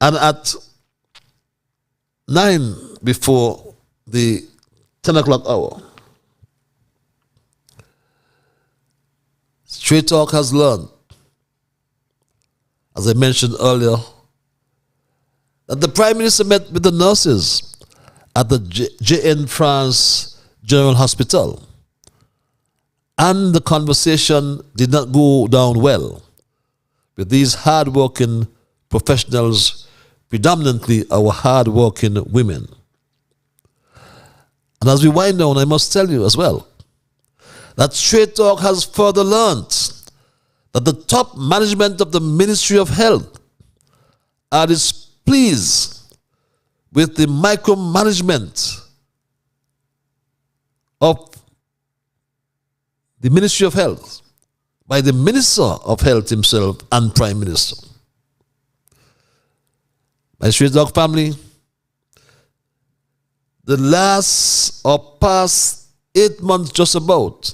And at 9 before the 10 o'clock hour, Straight Talk has learned, as I mentioned earlier, that the Prime Minister met with the nurses at the JN France General Hospital, and the conversation did not go down well with these hard-working professionals, predominantly our hard-working women. And as we wind down, I must tell you as well that Straight Talk has further learned that the top management of the Ministry of Health are displeased with the micromanagement of the Ministry of Health by the Minister of Health himself and Prime Minister. My Straight Talk family, the last or past 8 months just about,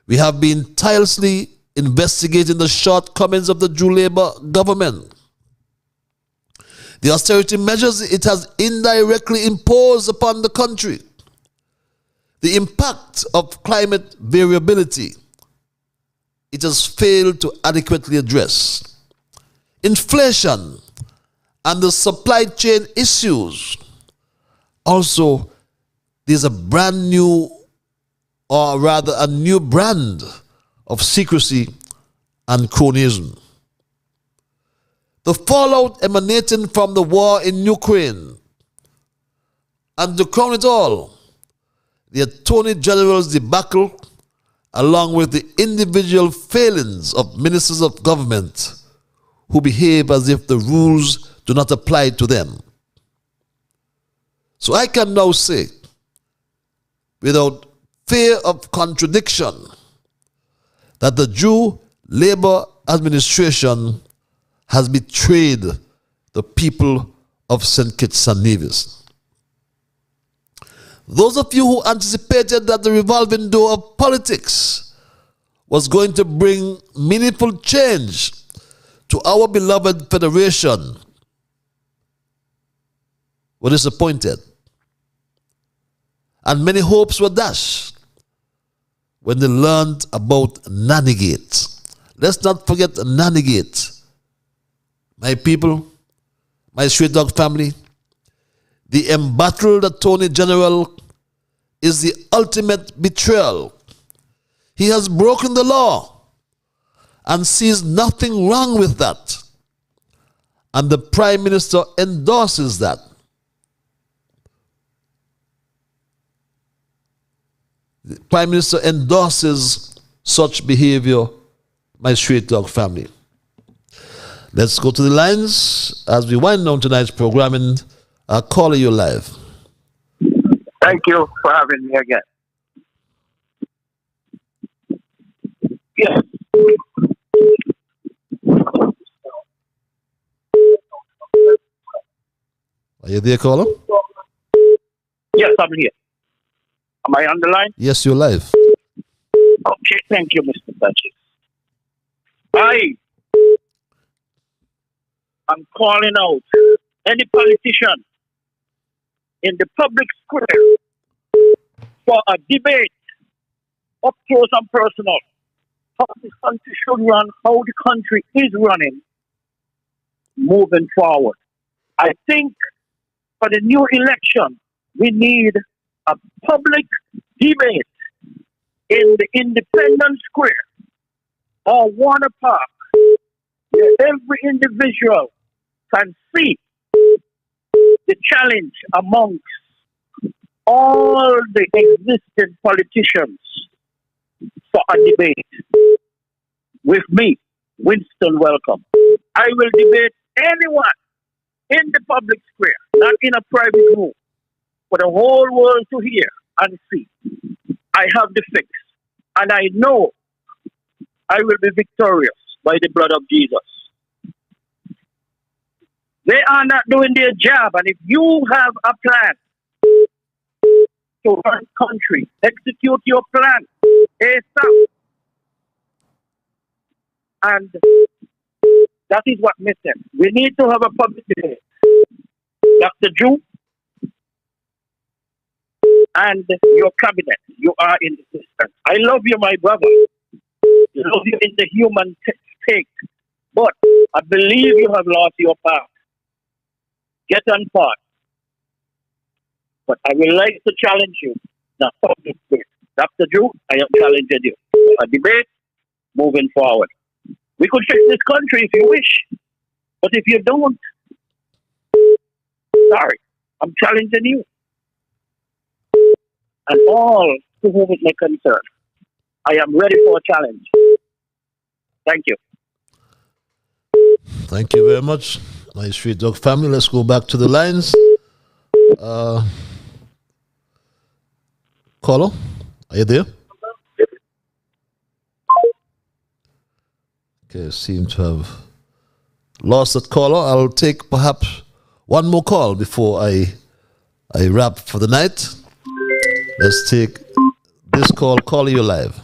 we have been tirelessly investigating the shortcomings of the Jew Labour government. The austerity measures it has indirectly imposed upon the country. The impact of climate variability it has failed to adequately address. Inflation and the supply chain issues. Also, there's a brand new, or rather a new brand of secrecy and cronyism. The fallout emanating from the war in Ukraine, and to crown it all, the Attorney General's debacle, along with the individual failings of ministers of government who behave as if the rules do not apply to them. So I can now say, without fear of contradiction, that the Jew Labour administration has betrayed the people of St. Kitts and Nevis. Those of you who anticipated that the revolving door of politics was going to bring meaningful change to our beloved federation were disappointed. And many hopes were dashed when they learned about Nannygate. Let's not forget Nannygate. My people, my Straight Dog family, the embattled Attorney General is the ultimate betrayal. He has broken the law and sees nothing wrong with that. And the Prime Minister endorses that. The Prime Minister endorses such behavior, my Straight Dog family. Let's go to the lines as we wind down tonight's programming. I'll call you live. Thank you for having me again. Yes. Are you there, caller? Yes, I'm here. Am I on the line? Yes, you're live. Okay, thank you, Mr. Duchess. I'm calling out any politician in the public square for a debate up close and personal how this country should run, how the country is running moving forward. I think for the new election, we need a public debate in the Independence Square or Warner Park, where every individual can see the challenge amongst all the existing politicians for a debate. With me, Winston Welcome. I will debate anyone in the public square, not in a private room, for the whole world to hear and see. I have the fix. And I know I will be victorious by the blood of Jesus. They are not doing their job. And if you have a plan to run country, execute your plan ASAP. And that is what missing. We need to have a public debate. Dr. Drew and your cabinet, you are in the system. I love you, my brother. I love you in the human stake. But I believe you have lost your path. Get on path. But I would like to challenge you. Now, public debate. Dr. Drew, I have challenged you. A debate moving forward. We could fix this country if you wish. But if you don't, sorry, I'm challenging you. And all to whom it may concern. I am ready for a challenge. Thank you. Thank you very much, my Street Dog family. Let's go back to the lines. Caller, are you there? Okay, seem to have lost that caller. I'll take perhaps one more call before I wrap for the night. Let's take this call. Call you live.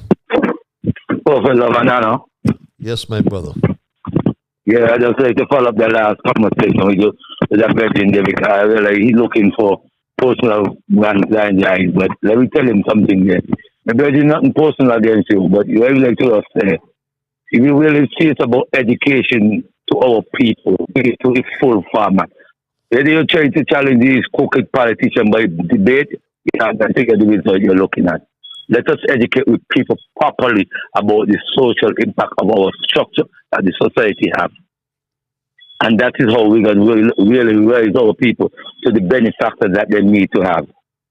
Professor Banana. Yes, my brother. Yeah, I just like to follow up the last conversation with you with that person there because I realize he's looking for personal guidelines. But let me tell him something there. Maybe there's nothing personal against you, but you really like to us say, if you really see it's about education to our people, to the full format. Whether you're trying to challenge these crooked politicians by debate, you have to take a result you're looking at. Let us educate with people properly about the social impact of our structure that the society has. And that is how we can really raise our people to the benefactors that they need to have.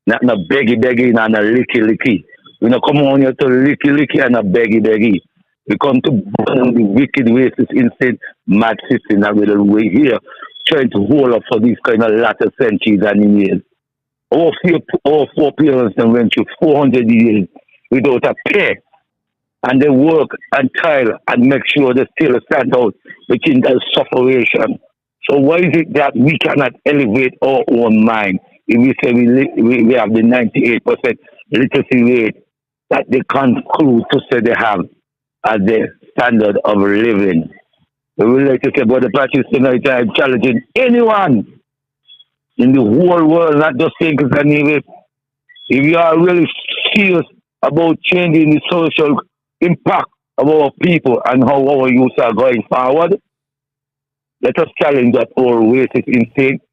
Not no beggy and a licky. We don't come on here to licky and a beggy. We come to burn the wicked, racist, insane, mad system that we're here trying to hold up for these kind of latter centuries and years. Our foreparents went through 400 years without a pay. And they work and toil and make sure they still stand out between that sufferation. So why is it that we cannot elevate our own mind if we say we have the 98% literacy rate that they conclude to say they have as their standard of living? We would like to say, but the practice tonight, I'm challenging anyone in the whole world, not just thinkers and Nevis. If you are really serious about changing the social impact of our people and how our youth are going forward, let us challenge that our racist instinct,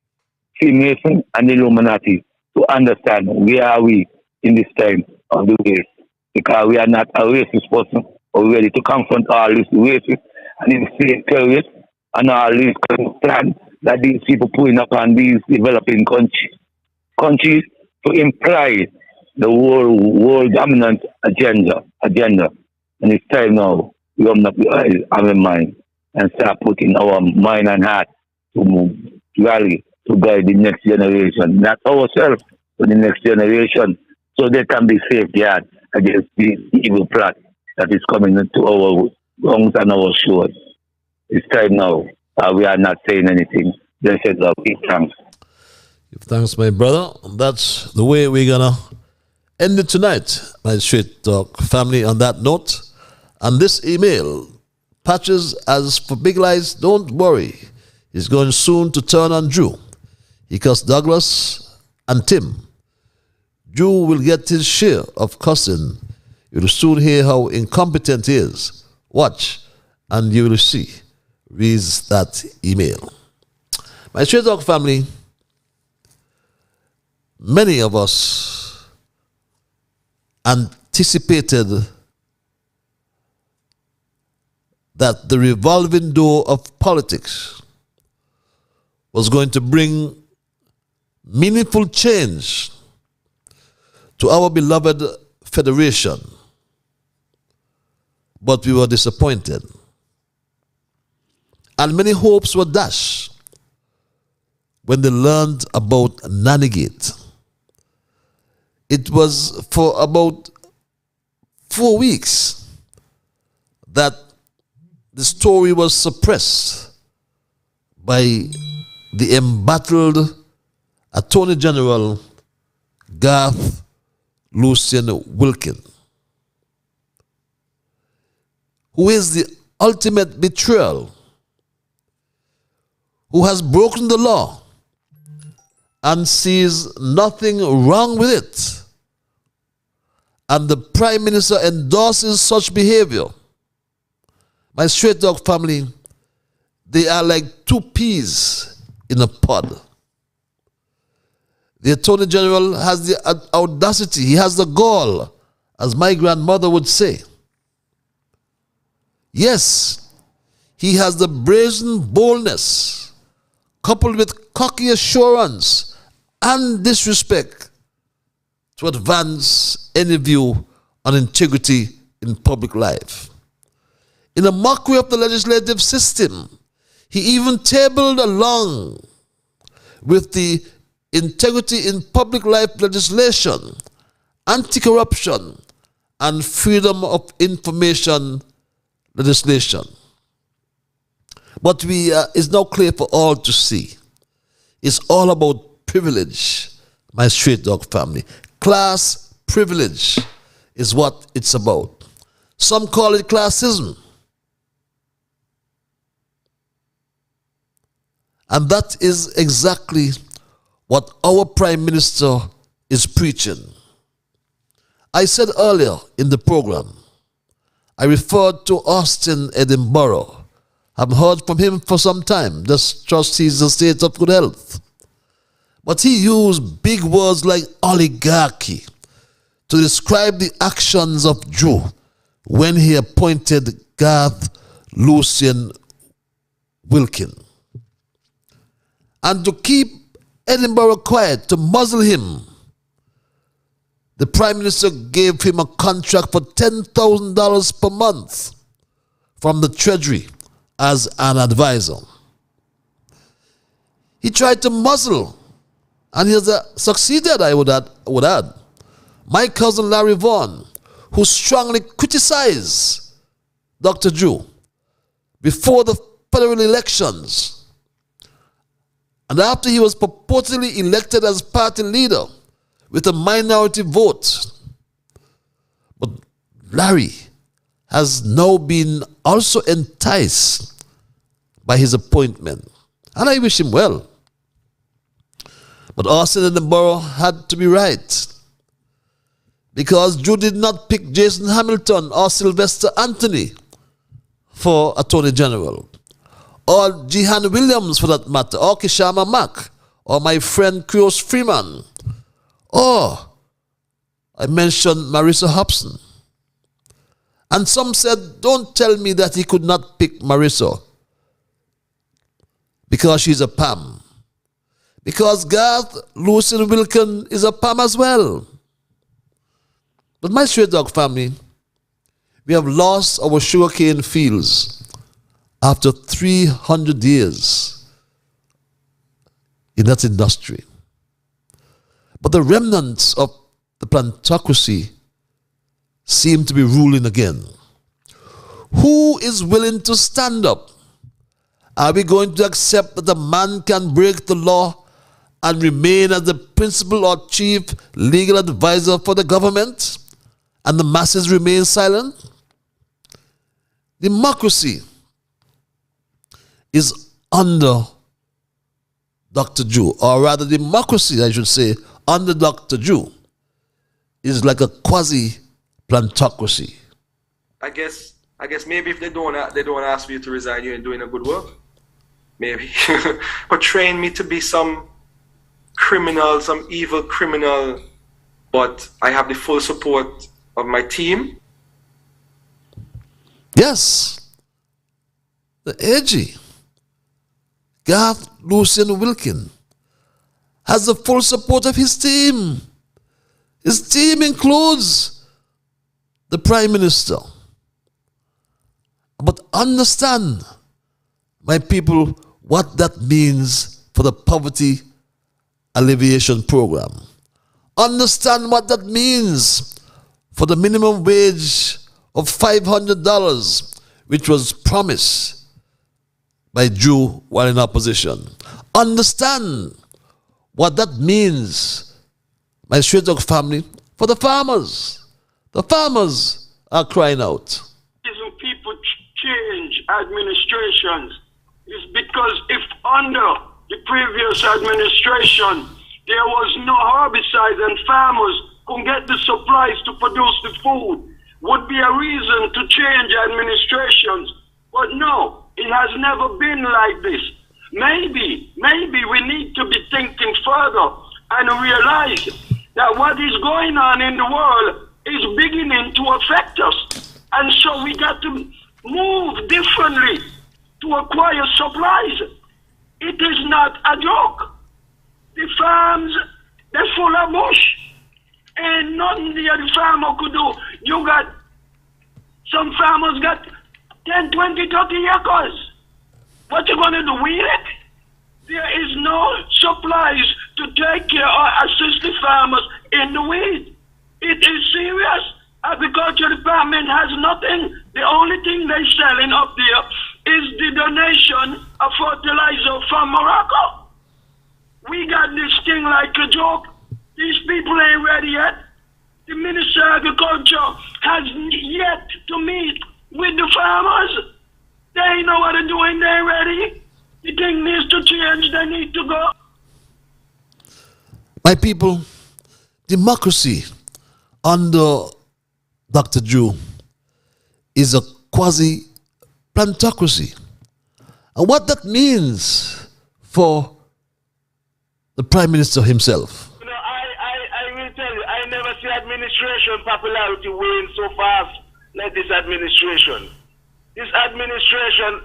Freemason and Illuminati to understand where are we in this time of the race. Because we are not a racist person or ready to confront all these racists and insane terrorists and all these plans that these people putting up on these developing countries to imply the world dominant agenda. And it's time now we open up the eyes and the mind and start putting our mind and heart to move, rally, to guide the next generation, not ourselves, but the next generation, so they can be safeguarded against this evil plot that is coming into our lungs and our shores. It's time now. We are not saying anything. Blessed love. Give thanks. Give thanks, my brother. That's the way we're going to end it tonight, my Straight Talk family, on that note. And this email, Patches, as for Big Lies, don't worry. He's going soon to turn on Drew. He cussed Douglas and Tim. Drew will get his share of cussing. You'll soon hear how incompetent he is. Watch, and you will see. Reads that email. My Straight Talk family, many of us anticipated that the revolving door of politics was going to bring meaningful change to our beloved federation. But we were disappointed. And many hopes were dashed when they learned about Nannygate. It was for about 4 weeks that the story was suppressed by the embattled Attorney General Garth Lucian Wilkin, who is the ultimate betrayal, who has broken the law and sees nothing wrong with it. And the Prime Minister endorses such behavior. My straight dog family, they are like two peas in a pod. The Attorney General has the audacity, he has the gall, as my grandmother would say. Yes, he has the brazen boldness, coupled with cocky assurance and disrespect, to advance any view on integrity in public life. In a mockery of the legislative system, he even tabled along with the integrity in public life legislation, anti-corruption, and freedom of information legislation. But it's now clear for all to see. It's all about privilege, my straight dog family. Class privilege is what it's about. Some call it classism. And that is exactly what our Prime Minister is preaching. I said earlier in the program, I referred to Austin Edinburgh. I've heard from him for some time, just trust he's in a state of good health. But he used big words like oligarchy to describe the actions of Drew when he appointed Garth Lucian Wilkin. And to keep Edinburgh quiet, to muzzle him, the Prime Minister gave him a contract for $10,000 per month from the Treasury as an advisor. He tried to muzzle, and he has succeeded, I would add, my cousin Larry Vaughan, who strongly criticized Dr. Drew before the federal elections. And after he was purportedly elected as party leader with a minority vote. But Larry has now been also enticed by his appointment. And I wish him well. But Austin Edinburgh had to be right, because Drew did not pick Jason Hamilton or Sylvester Anthony for Attorney General, or Jehan Williams for that matter, or Kishama Mack, or my friend Krios Freeman, or I mentioned Marissa Hobson. And some said, don't tell me that he could not pick Marissa because she's a PAM. Because Garth Lucian Wilkin is a PAM as well. But my straight dog family, we have lost our sugarcane fields after 300 years in that industry. But the remnants of the plantocracy seem to be ruling again. Who is willing to stand up? Are we going to accept that a man can break the law and remain as the principal or chief legal advisor for the government, and the masses remain silent? Democracy is under Dr. Drew, or rather democracy, I should say, under Dr. Drew is like a quasi-plantocracy. I guess maybe if they don't ask you to resign, you're doing a good work. Maybe. Portraying me to be some criminal, some evil criminal, but I have the full support of my team. Yes. The AG, Garth Lucian Wilkin, has the full support of his team. His team includes the Prime Minister. But understand, my people, what that means for the poverty alleviation program. Understand what that means for the minimum wage of $500, which was promised by Drew while in opposition. Understand what that means, my straight dog family, for the farmers. The farmers are crying out. Reason people change administrations is because if under the previous administration there was no herbicides and farmers could get the supplies to produce the food, would be a reason to change administrations. But no, it has never been like this. Maybe we need to be thinking further and realize that what is going on in the world is beginning to affect us. And so we got to move differently to acquire supplies. It is not a joke. The farms, they're full of bush. And nothing the farmer could do. You got, some farmers got 10, 20, 30 acres. What you gonna do with it? There is no supplies to take care or assist the farmers in the weed. It is serious. Agriculture department has nothing. The only thing they're selling up there is the donation of fertilizer from Morocco. We got this thing like a joke. These people ain't ready yet. The Minister of Agriculture has yet to meet with the farmers. They know what they're doing, they're ready. The thing needs to change, they need to go. My people, democracy under Dr. Drew is a quasi-plantocracy. And what that means for the Prime Minister himself. You know, I will tell you, I never see administration popularity wane so fast like this administration. This administration,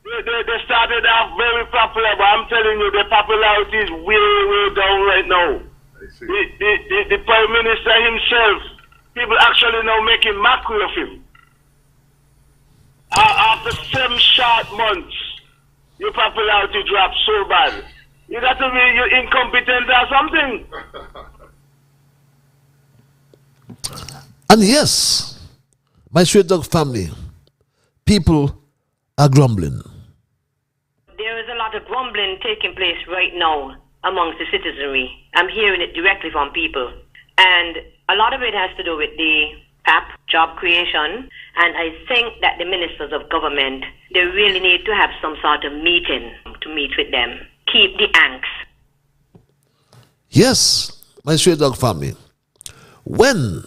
they started off very popular, but I'm telling you, the popularity is way down right now. The Prime Minister himself, people actually now making mockery of him. After 7 short months, your popularity dropped so bad. You got to be you incompetent or something. And yes, my straight dog family, people are grumbling. There is a lot of grumbling taking place right now amongst the citizenry. I'm hearing it directly from people. And a lot of it has to do with the PAP, job creation. And I think that the ministers of government, they really need to have some sort of meeting to meet with them. Keep the angst. Yes, my straight dog family. When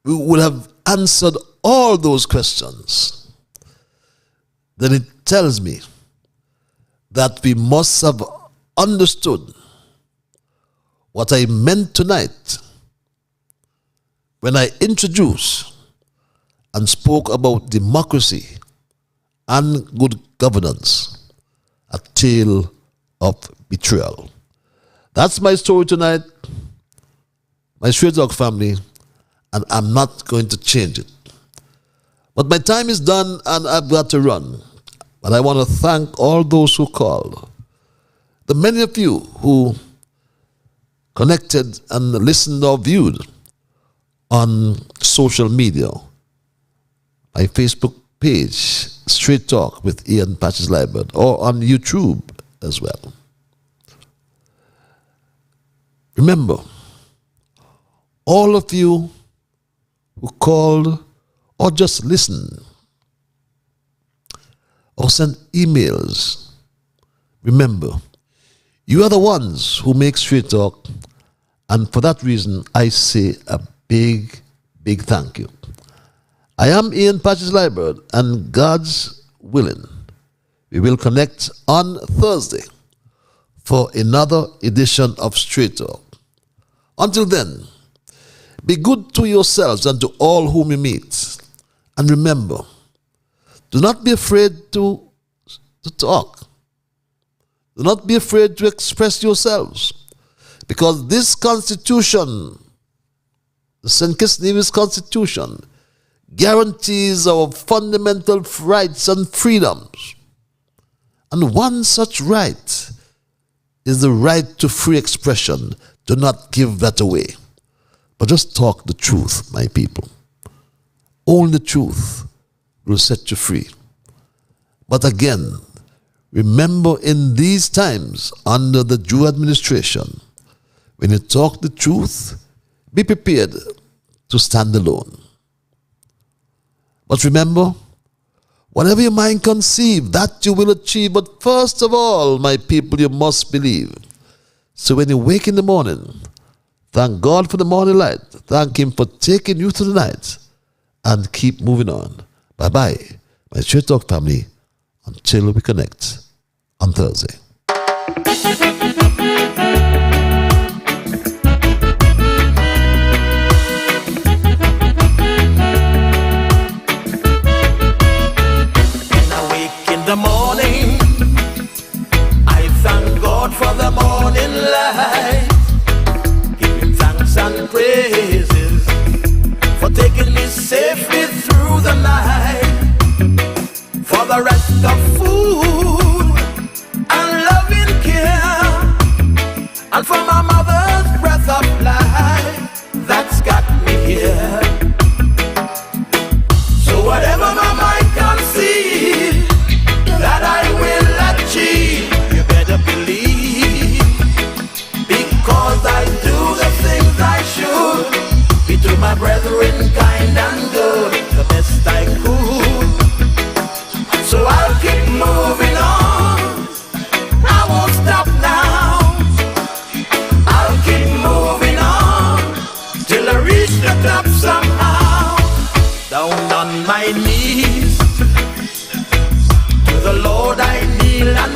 we would have answered all those questions, then it tells me that we must have understood what I meant tonight when I introduced and spoke about democracy and good governance, a tale of betrayal. That's my story tonight, my straight dog family, and I'm not going to change it. But my time is done and I've got to run. But I want to thank all those who called. The many of you who connected and listened or viewed on social media. My Facebook page, Straight Talk with Ian Patches Liebert, or on YouTube as well. Remember, all of you who called or just listened or sent emails, remember, you are the ones who make Straight Talk, and for that reason, I say a big thank you. I am Ian Patches Liebert, and God's willing, we will connect on Thursday for another edition of Straight Talk. Until then, be good to yourselves and to all whom you meet. And remember, do not be afraid to talk. Do not be afraid to express yourselves. Because this Constitution, the St. Kitts Nevis Constitution, guarantees our fundamental rights and freedoms. And one such right is the right to free expression. Do not give that away. But just talk the truth, my people. Only the truth will set you free. But again, remember in these times, under the Jew administration, when you talk the truth, be prepared to stand alone. But remember, whatever your mind conceive, that you will achieve. But first of all, my people, you must believe. So when you wake in the morning, thank God for the morning light. Thank Him for taking you through the night. And keep moving on. Bye-bye, my Straight Talk family, until we connect on Thursday. The morning, I thank God for the morning light, giving thanks and praises for taking me safely through the night, for the rest of food and loving care, and for my mother's breath of life that's got me here. So whatever my mind conceives that I will achieve, you better believe, because I do the things I should, be to my brethren kind and good, the best I could. So I'll keep moving on, I won't stop now, I'll keep moving on, till I reach the top somehow, down on my knees. The Lord I kneel and